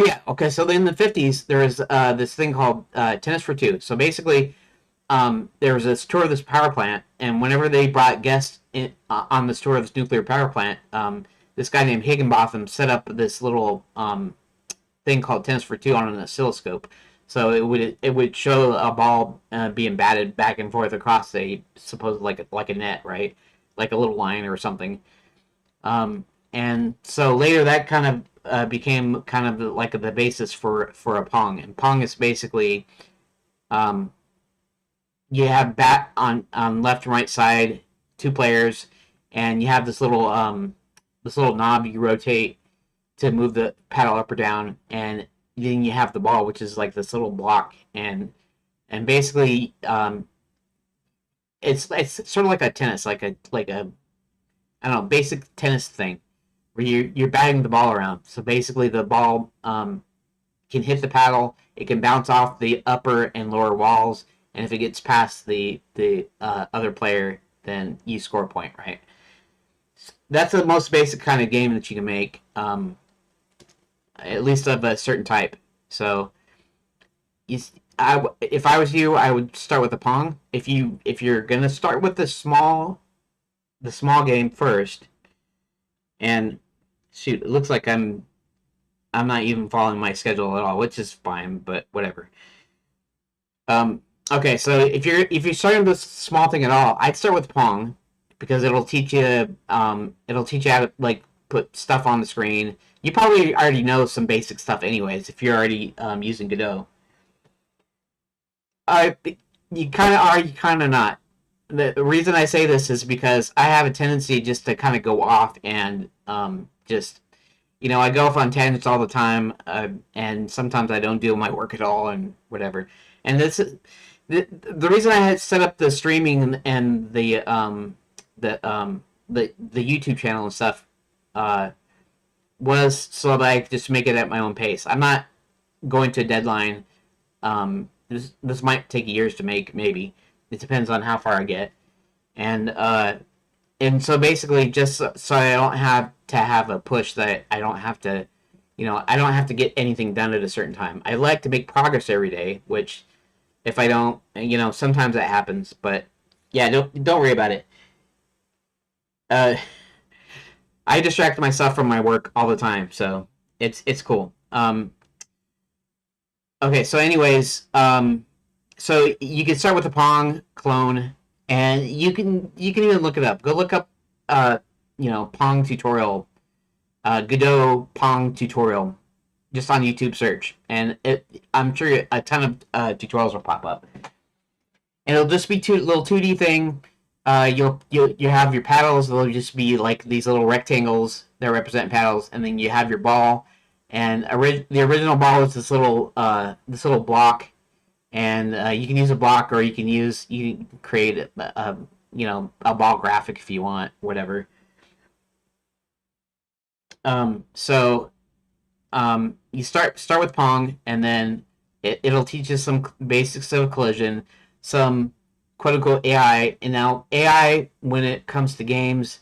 yeah, okay. So in the 50s, there was this thing called Tennis for Two. So basically, there was this tour of this power plant, and whenever they brought guests on this tour of this nuclear power plant, this guy named Higginbotham set up this little thing called Tennis for Two on an oscilloscope. So it would show a ball being batted back and forth across a supposed like a net, right? Like a little line or something. And so later that kind of became kind of like the basis for a Pong. And Pong is basically um, you have bat on left and right side, two players, and you have this little knob you rotate to move the paddle up or down, and then you have the ball, which is like this little block, and basically it's sort of like a tennis, like a I don't know, basic tennis thing where you're batting the ball around. So basically, the ball can hit the paddle. It can bounce off the upper and lower walls, and if it gets past the other player, then you score a point, right? That's the most basic kind of game that you can make, at least of a certain type. So, if I was you, I would start with the Pong. If you're gonna start with the small game first, and shoot, it looks like I'm not even following my schedule at all, which is fine, but whatever. Um, okay, so if you're starting with this small thing at all, I'd start with Pong because it'll teach you how to like put stuff on the screen. You probably already know some basic stuff anyways if you're already using Godot. Uh, you kind of are, you kind of not. The reason I say this is because I have a tendency just to kind of go off and just I go off on tangents all the time, and sometimes I don't do my work at all and whatever. And the reason I had set up the streaming and the the YouTube channel and stuff uh, was so that I could just make it at my own pace. I'm not going to a deadline. This might take years to make, maybe. It depends on how far I get. And and so basically, just so I don't have to have a push that I don't have to, I don't have to get anything done at a certain time. I like to make progress every day, which if I don't, sometimes that happens. But yeah, don't worry about it. Uh, I distract myself from my work all the time, so it's cool. Okay, so anyways, so you can start with the Pong clone, and you can even look it up. Go look up, Pong tutorial, Godot Pong tutorial, just on YouTube search, and I'm sure a ton of tutorials will pop up. And it'll just be little 2D thing. You have your paddles. They'll just be like these little rectangles that represent paddles, and then you have your ball. And the original ball is this little block, and you can use a block, or you can create a ball graphic if you want, whatever. So you start with Pong, and then it'll teach you some basics of collision, some quote unquote AI. And now AI, when it comes to games,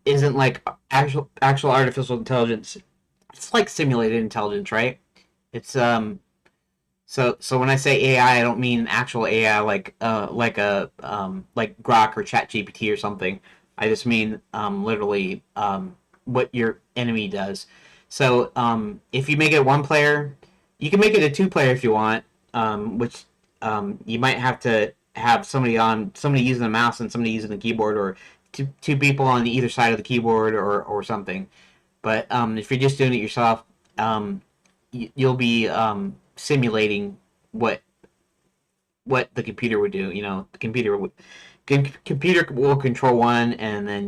isn't like actual artificial intelligence. It's like simulated intelligence, right? It's So when I say AI, I don't mean actual AI like Grok or ChatGPT or something. I just mean literally what your enemy does. So if you make it one player, you can make it a two player if you want, which you might have to have somebody using the mouse and somebody using the keyboard, or two people on either side of the keyboard, or something. But if you're just doing it yourself, you'll be simulating what the computer would do. The computer will control one, and then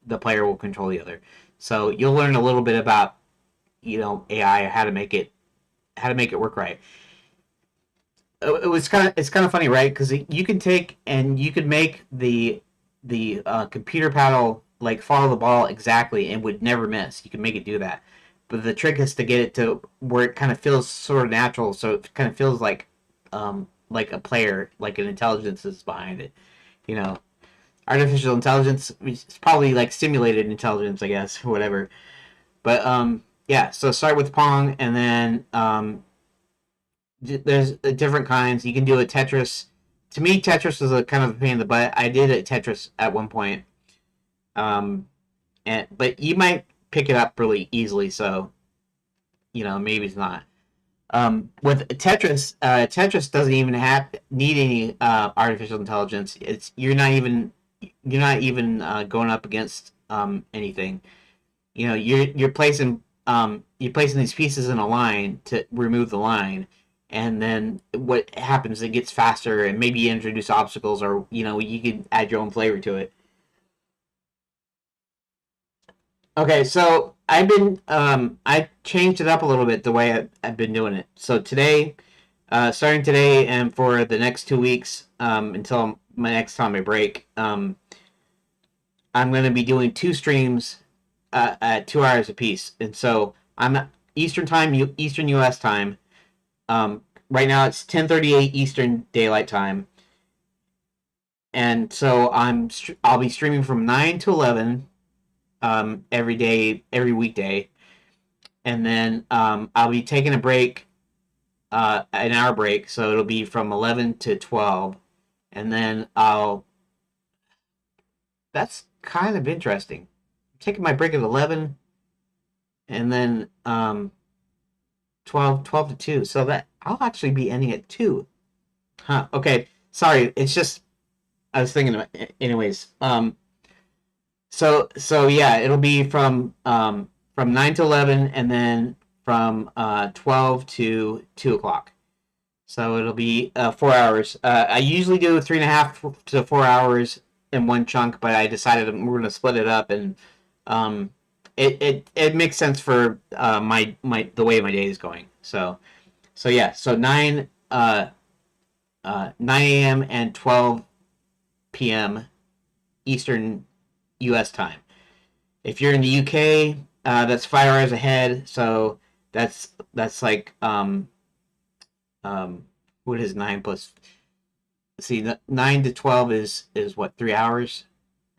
the player will control the other. So you'll learn a little bit about AI, how to make it work right. It's kind of funny, right? Because you could make the computer paddle like follow the ball exactly and would never miss. You can make it do that, but the trick is to get it to where it kind of feels sort of natural, so it kind of feels like a player, like an intelligence is behind it. You know, artificial intelligence is probably like simulated intelligence, I guess, or whatever. But yeah. So start with Pong, and then there's different kinds. You can do a Tetris. To me, Tetris is a kind of a pain in the butt. I did a Tetris at one point, um, but you might pick it up really easily. So maybe it's not. With Tetris doesn't even need any artificial intelligence. You're not even going up against anything. You're placing these pieces in a line to remove the line, and then what happens? It gets faster, and maybe you introduce obstacles, or you can add your own flavor to it. Okay, so I changed it up a little bit the way I've been doing it. So today, starting today and for the next 2 weeks, until my next time I break, I'm going to be doing two streams at 2 hours apiece. And so I'm Eastern time, Eastern U.S. time. Right now it's 10:38 Eastern Daylight Time, and so I'll be streaming from 9 to 11 every day, every weekday, and then I'll be taking a break, an hour break, so it'll be from 11 to 12, and then I'll. That's kind of interesting. I'm taking my break at 11, and then 12 to 2, so that I'll actually be ending at 2. Huh? Okay, sorry. It's just I was thinking about it. Anyways. So yeah, it'll be from 9 to 11, and then from 12 to 2 o'clock. So it'll be 4 hours. I usually do 3.5 to 4 hours in one chunk, but I decided we're going to split it up, and um, it makes sense for my the way my day is going. So yeah, so 9 a.m. and 12 p.m. Eastern U.S. time. If you're in the UK, that's 5 hours ahead. So that's like um what is 9 plus? See, 9 to 12 is what, 3 hours,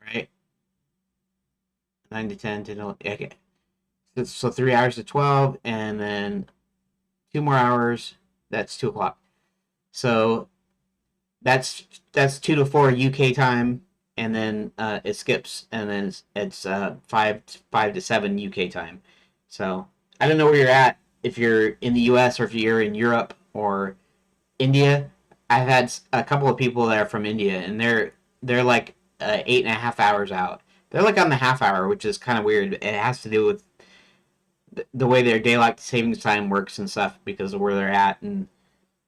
right? 9 to 10 to no, okay. So 3 hours to 12, and then 2 more hours. That's 2 o'clock. So that's 2 to 4 UK time, and then it skips, and then it's 5 to 7 UK time. So I don't know where you're at, if you're in the US or if you're in Europe or India. I've had a couple of people that are from India, and they're like 8.5 hours out. They're like on the half hour, which is kind of weird. It has to do with the way their daylight savings time works and stuff because of where they're at, and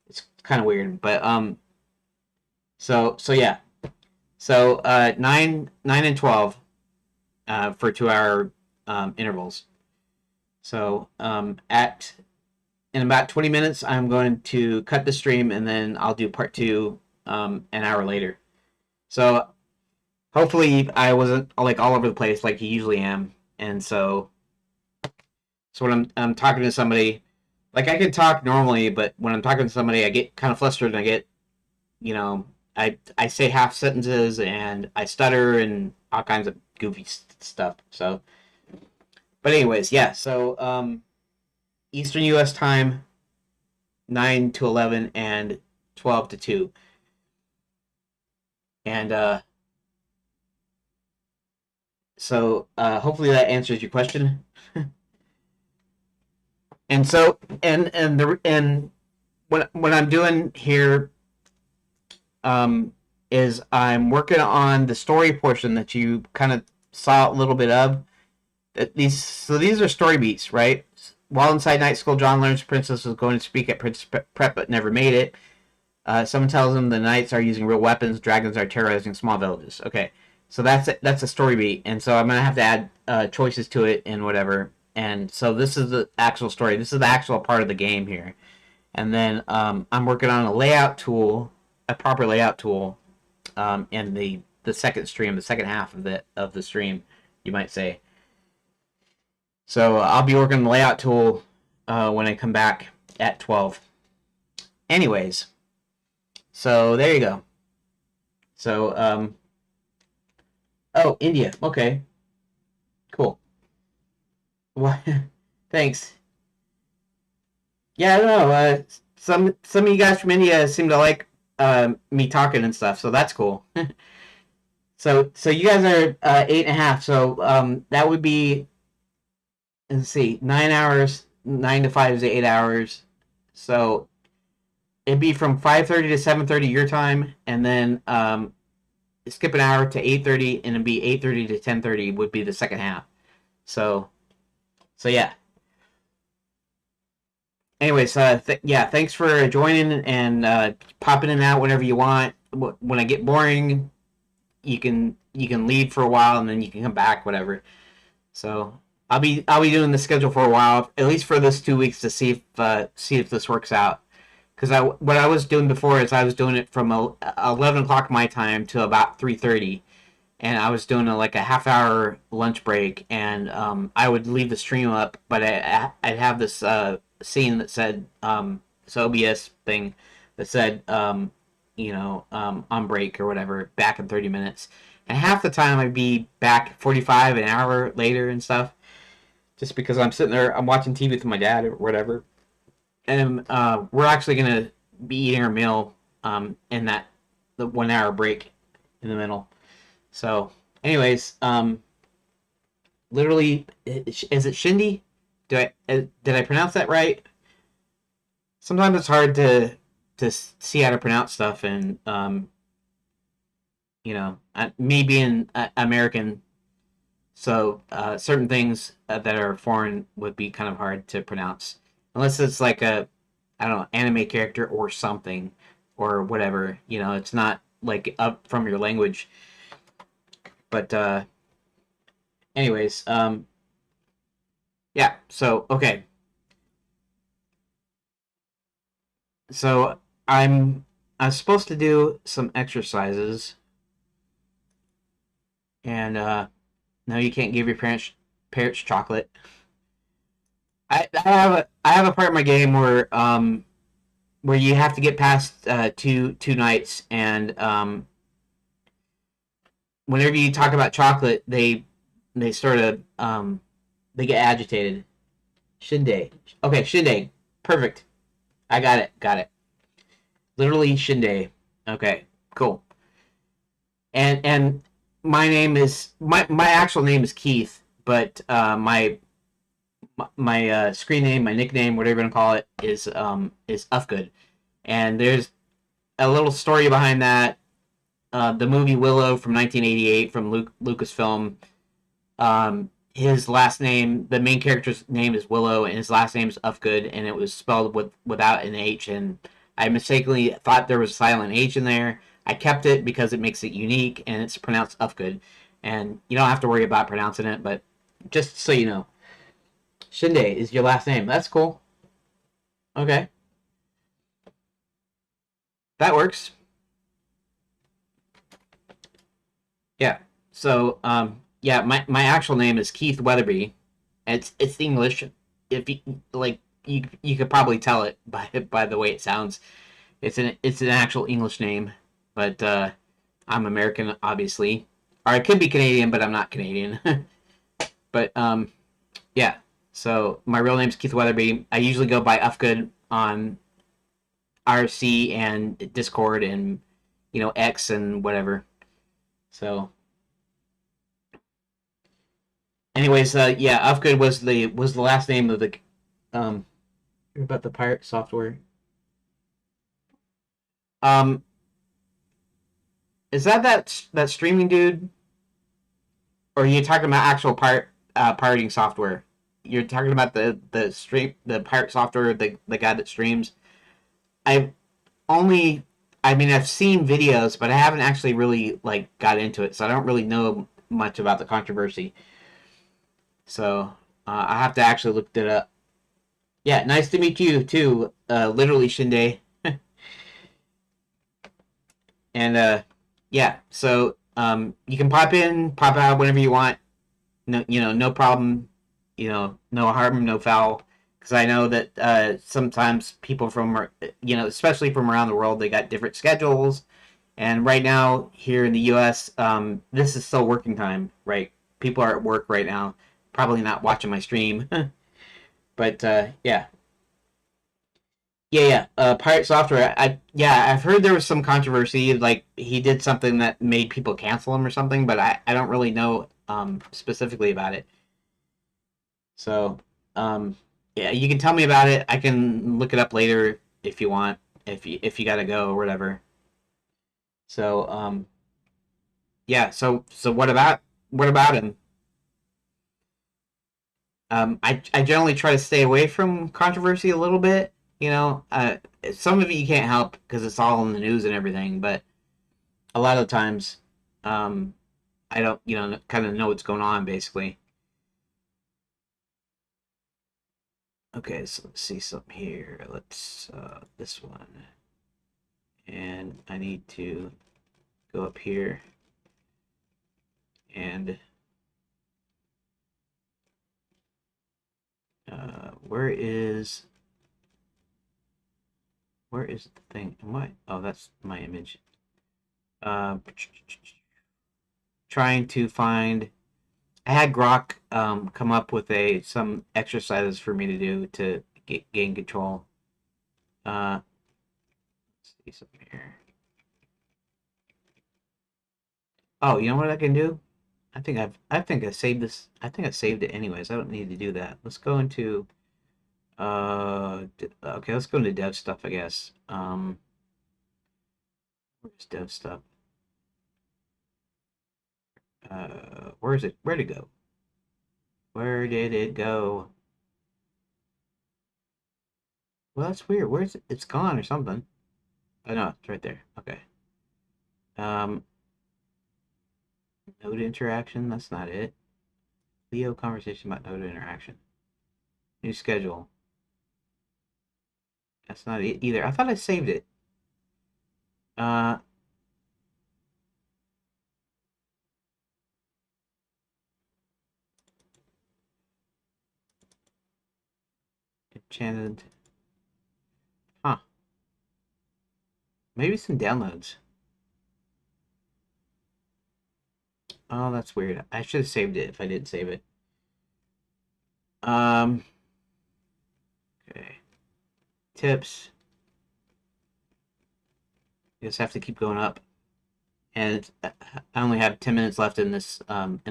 it's kind of weird. But so yeah. So 9 and 12 for 2 hour intervals. So at in about 20 minutes, I'm going to cut the stream, and then I'll do part two an hour later. So hopefully I wasn't like all over the place like you usually am, and so when I'm talking to somebody, like I can talk normally, but when I'm talking to somebody, I get kind of flustered, and I get, you know, I say half sentences, and I stutter and all kinds of goofy stuff. So, but anyways, yeah. So Eastern U.S. time, 9 to 11, and 12 to 2, and so hopefully that answers your question. And so and what I'm doing here is I'm working on the story portion that you kind of saw a little bit of. These are story beats, right? While inside night school, John learns Princess was going to speak at Princess Prep but never made it. Someone tells him the knights are using real weapons, dragons are terrorizing small villages. Okay, so that's a story beat, and so I'm gonna have to add choices to it and whatever. And so this is the actual story. This is the actual part of the game here. And then I'm working on a layout tool, a proper layout tool, in the second stream, the second half of the stream, you might say. So I'll be working on the layout tool when I come back at 12. Anyways, so there you go. So oh, India. Okay, cool. Well, thanks. Yeah, I don't know. Some of you guys from India seem to like me talking and stuff, so that's cool. So you guys are 8.5. So that would be, let's see, 9 hours. 9 to 5 is 8 hours. So it'd be from 5:30 to 7:30 your time, and then skip an hour to 8:30, and it'd be 8:30 to 10:30 would be the second half. So yeah. Anyways, yeah, thanks for joining and popping in and out whenever you want. When I get boring, you can leave for a while, and then you can come back, whatever. So I'll be doing the schedule for a while, at least for this 2 weeks, to see if this works out. Because what I was doing before is I was doing it from 11 o'clock my time to about 3:30, and I was doing like a half hour lunch break, and I would leave the stream up, but I'd have this scene that said this OBS thing that said on break or whatever, back in 30 minutes, and half the time I'd be back 45 an hour later and stuff, just because I'm sitting there, I'm watching TV with my dad or whatever, and we're actually gonna be eating our meal in the 1 hour break in the middle. So, anyways, literally, is it Shindy? Did I pronounce that right? Sometimes it's hard to see how to pronounce stuff, and me being American, so certain things that are foreign would be kind of hard to pronounce, unless it's like a, I don't know, anime character or something, or whatever. It's not like up from your language. But anyways, yeah. So okay. So I'm supposed to do some exercises, and No, you can't give your parents chocolate. I have a part of my game where you have to get past two nights, and whenever you talk about chocolate, they sort of they get agitated. Shinday. Okay, Shinday. Perfect. I got it. Got it. Literally Shinday. Okay, cool. And my actual name is Keith, but my screen name, my nickname, whatever you want to call it, is Ufgood. And there's a little story behind that. The movie Willow from 1988 from Lucasfilm. His last name, the main character's name is Willow, and his last name is Ufgood, and it was spelled without an H. And I mistakenly thought there was a silent H in there. I kept it because it makes it unique, and it's pronounced Ufgood. And you don't have to worry about pronouncing it, but just so you know, Shinde is your last name. That's cool. Okay, that works. Yeah. So, yeah, my actual name is Keith Weatherby. It's English. If you like, you could probably tell it by the way it sounds. It's an actual English name, but I'm American, obviously, or I could be Canadian, but I'm not Canadian. But yeah. So my real name's Keith Weatherby. I usually go by Ufgood on RC and Discord and X and whatever. So anyways, yeah, Ufgood was the last name of the um about the pirate software. Um, is that streaming dude, or are you talking about actual pirating software? You're talking about the pirate software, the guy that streams. I've only, I mean, I've seen videos, but I haven't actually really like got into it, so I don't really know much about the controversy. So I have to actually look it up. Yeah, nice to meet you too. Literally Shinde. And yeah, so you can pop in, pop out whenever you want. No, no problem. No harm, no foul. Because I know that sometimes people from, especially from around the world, they got different schedules. And right now, here in the U.S., this is still working time, right? People are at work right now, probably not watching my stream. But yeah, yeah. Pirate Software. Yeah, I've heard there was some controversy. Like he did something that made people cancel him or something, but I don't really know specifically about it. So yeah, you can tell me about it. I can look it up later if you want. If you gotta go or whatever. So yeah. So what about him? I generally try to stay away from controversy a little bit. Some of it you can't help because it's all in the news and everything, but a lot of the times, um, I don't, kind of know what's going on basically. Okay, so let's see something here. Let's this one, and I need to go up here and where is the thing? Oh, that's my image. Uh, trying to find. I had Grok come up with some exercises for me to do to gain control. Let's see something here. Oh, you know what I can do? I think I saved this. I think I saved it anyways. I don't need to do that. Let's go into okay, let's go into dev stuff, I guess. Where's dev stuff? Where is it? Where'd it go? Where did it go? Well, that's weird. Where's it? It's gone or something. Oh no, it's right there. Okay. Um, node interaction. That's not it. Leo conversation about node interaction. New schedule. That's not it either. I thought I saved it. Enchanted. Huh. Maybe some downloads. Oh, that's weird. I should have saved it if I didn't save it. Um, okay. Tips. I just have to keep going up. And I only have 10 minutes left in this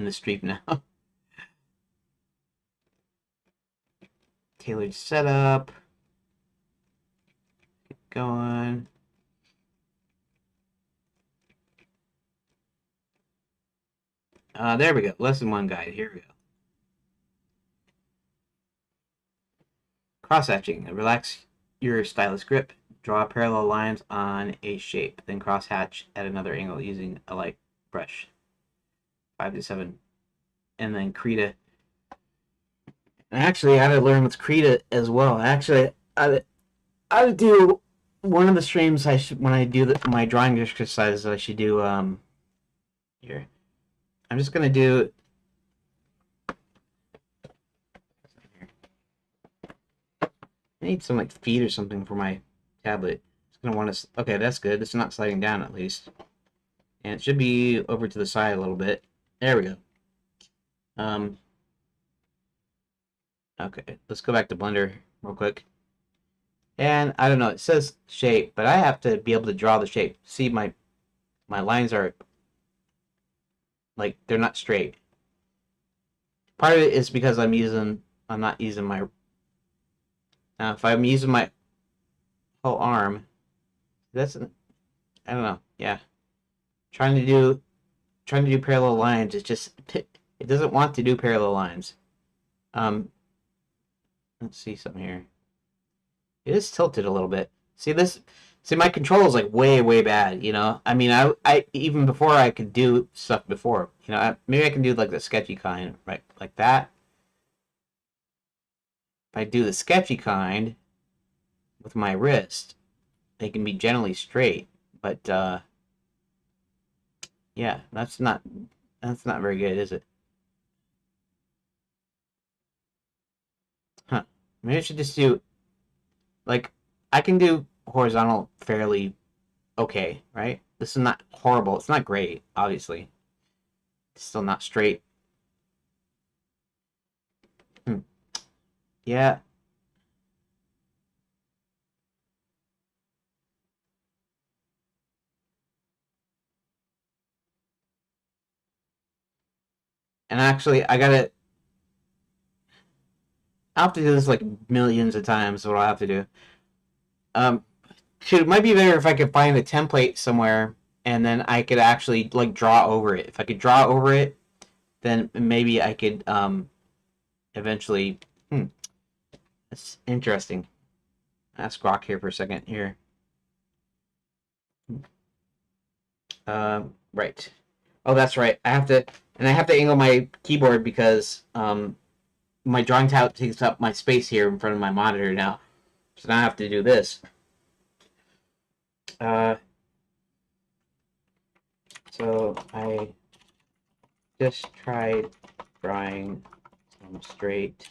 stream now. Tailored setup. Keep going. There we go. Lesson 1 guide. Here we go. Cross-hatching. Relax your stylus grip. Draw parallel lines on a shape. Then cross-hatch at another angle using a light brush. 5 to 7. And then Krita. Actually, I had to learn what's Krita as well. Actually, I do one of the streams. When I do my drawing exercises, I should do here. I'm just gonna do. I need some like feet or something for my tablet. It's gonna want to. Okay, that's good. It's not sliding down at least, and it should be over to the side a little bit. There we go. Okay, let's go back to Blender real quick. And I don't know. It says shape, but I have to be able to draw the shape. See, my lines are like they're not straight. Part of it is because I'm not using my. Now, if I'm using my whole arm, that's I don't know. Yeah, trying to do parallel lines. It's just it doesn't want to do parallel lines. Let's see something here. It is tilted a little bit. See this? See, my control is like way bad. You know, I mean, I even before I could do stuff before. You know, maybe I can do like the sketchy kind, right? Like that. If I do the sketchy kind with my wrist, they can be generally straight. But yeah, that's not very good, is it? Huh. Maybe I should just do like I can do horizontal fairly okay, right? This is not horrible. It's not great, obviously. It's still not straight. Hmm. Yeah. And actually, I'll have to do this like millions of times. What I'll have to do. Um, shoot, it might be better if I could find a template somewhere and then I could actually like draw over it. If I could draw over it, then maybe I could eventually. That's interesting. Ask Rock here for a second here. Right. Oh, that's right. I have to angle my keyboard because my drawing tab takes up my space here in front of my monitor now. So now I have to do this. So I just tried drawing some straight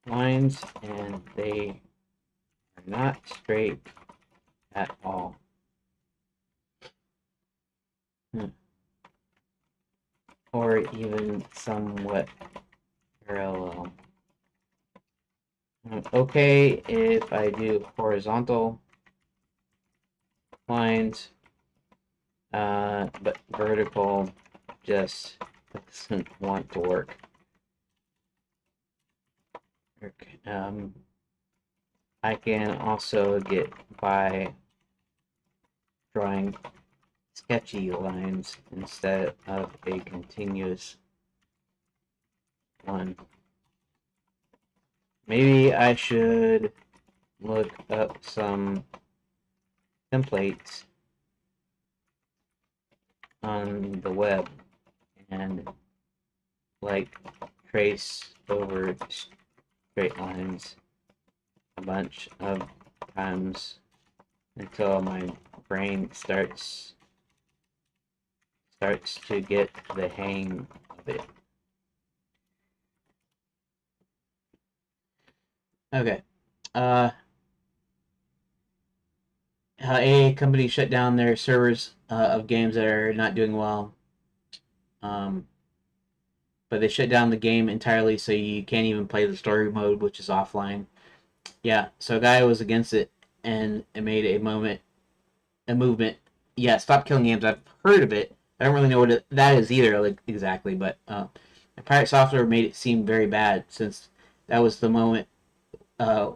lines, and they are not straight at all. Or even somewhat parallel. Okay if I do horizontal lines, but vertical just doesn't want to work. Okay. I can also get by drawing sketchy lines instead of a continuous one. Maybe I should look up some templates on the web and like trace over straight lines a bunch of times until my brain starts to get the hang of it. Okay. A company shut down their servers of games that are not doing well. Um, but they shut down the game entirely, so you can't even play the story mode, which is offline. Yeah, so a guy was against it, and it made a movement. Yeah, stop killing games. I've heard of it. I don't really know what that is either, like exactly. But Pirate Software made it seem very bad since that was the moment. Uh,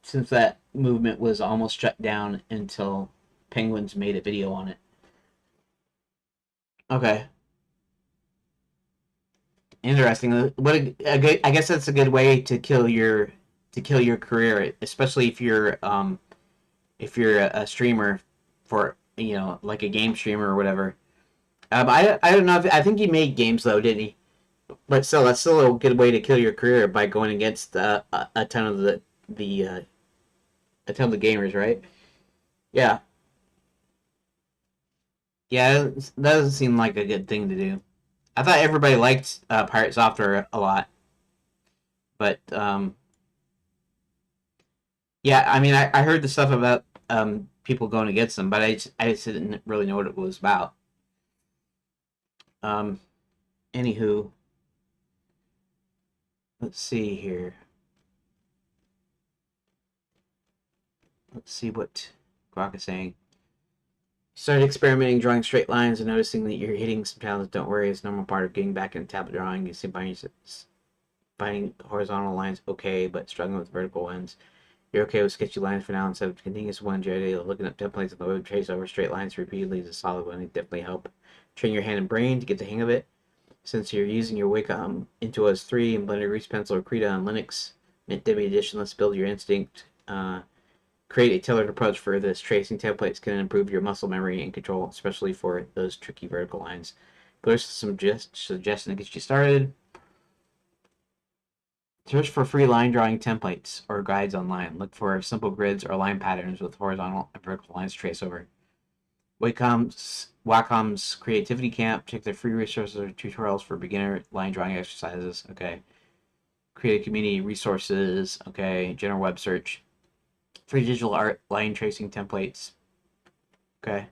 since that movement was almost shut down until Penguins made a video on it. Okay, interesting. I guess that's a good way to kill your career, especially if you're a streamer for like a game streamer or whatever. I don't know if I think he made games though, didn't he? But still, that's still a good way to kill your career by going against a ton of the a ton of the gamers, right? Yeah, yeah, that doesn't seem like a good thing to do. I thought everybody liked Pirate Software a lot, but yeah, I mean, I heard the stuff about people going against them, but I just didn't really know what it was about. Um, Anywho, let's see here. Let's see what Grok is saying. Started experimenting drawing straight lines and noticing that you're hitting some challenges. Don't worry, it's a normal part of getting back into tablet drawing. You see finding horizontal lines okay, but struggling with vertical ones. You're okay with sketchy lines for now instead of continuous ones. You're looking up templates on the web, trace over straight lines repeatedly is a solid one. It definitely help train your hand and brain to get the hang of it. Since you're using your Wacom into OS 3 and Blender Grease Pencil or Krita on Linux, Mint Debian Edition, let's build your instinct. Create a tailored approach for this. Tracing templates can improve your muscle memory and control, especially for those tricky vertical lines. There's some suggestions to get you started. Search for free line drawing templates or guides online. Look for simple grids or line patterns with horizontal and vertical lines to trace over. Wacom's Creativity Camp. Check their free resources or tutorials for beginner line drawing exercises. Okay. Create a community resources. Okay. General web search. Free digital art line tracing templates. Okay.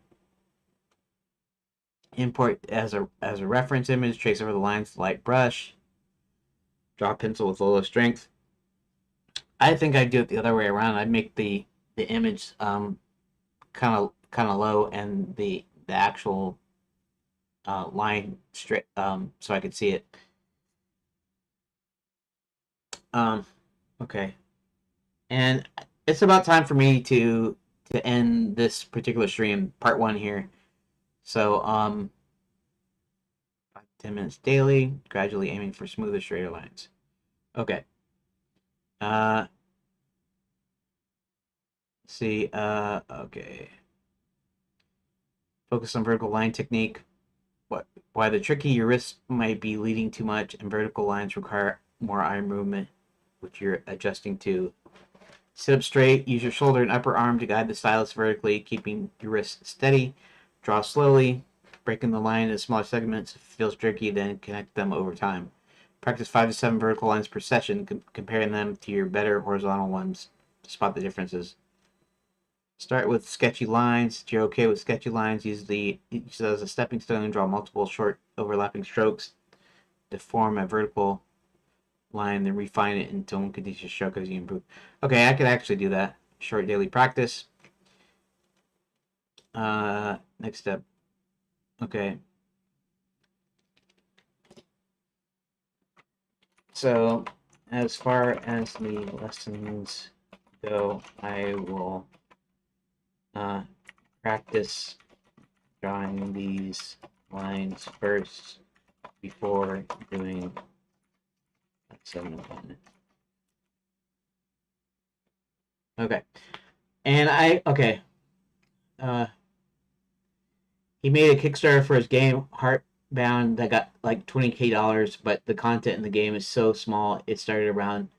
Import as a reference image. Trace over the lines with light brush. Draw pencil with low strength. I think I'd do it the other way around. I'd make the image kind of low and the actual line straight so I could see it. Um, okay, and it's about time for me to end this particular stream, part one here. So 10 minutes daily, gradually aiming for smoother, straighter lines. Okay. Uh, see. Okay. Focus on vertical line technique. Why the tricky your wrist might be leading too much, and vertical lines require more eye movement, which you're adjusting to. Sit up straight. Use your shoulder and upper arm to guide the stylus vertically, keeping your wrist steady. Draw slowly, breaking the line into smaller segments. If it feels tricky, then connect them over time. Practice 5 to 7 vertical lines per session, comparing them to your better horizontal ones to spot the differences. Start with sketchy lines. If you're okay with sketchy lines, use it as a stepping stone and draw multiple short overlapping strokes to form a vertical line, then refine it until one continuous stroke as you improve. Okay, I could actually do that. Short daily practice. Next step. Okay. So, as far as the lessons go, I will practice drawing these lines first before doing 7-1. Okay. And okay. He made a Kickstarter for his game Heartbound that got like $20K, but the content in the game is so small. It started around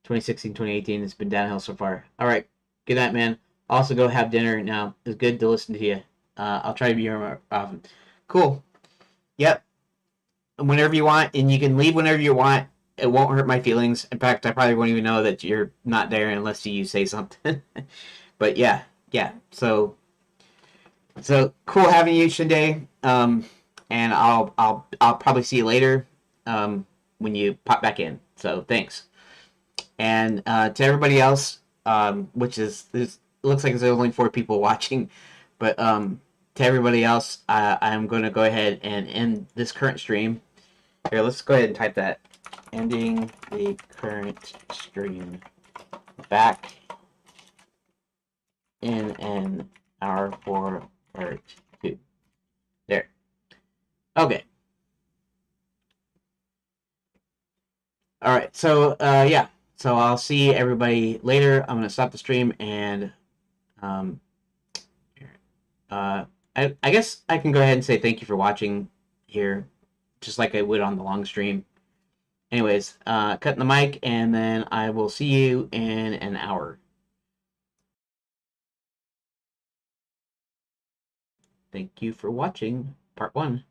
2016, 2018. It's been downhill so far. All right. Good night, man. Also, go have dinner now. It's good to listen to you. I'll try to be here more often. Cool. Yep. Whenever you want, and you can leave whenever you want. it won't hurt my feelings. In fact, I probably won't even know that you're not there unless you say something. But yeah, yeah. So cool having you today. And I'll probably see you later. When you pop back in. So thanks. And to everybody else, which is looks like there's only 4 people watching, but to everybody else, I'm going to go ahead and end this current stream. Here, let's go ahead and type that. Ending the current stream. Back in an hour for part 2. There. Okay. All right. So yeah. So I'll see everybody later. I'm gonna stop the stream and um, I guess I can go ahead and say thank you for watching here, just like I would on the long stream. Anyways, cutting the mic, and then I will see you in an hour. Thank you for watching part 1.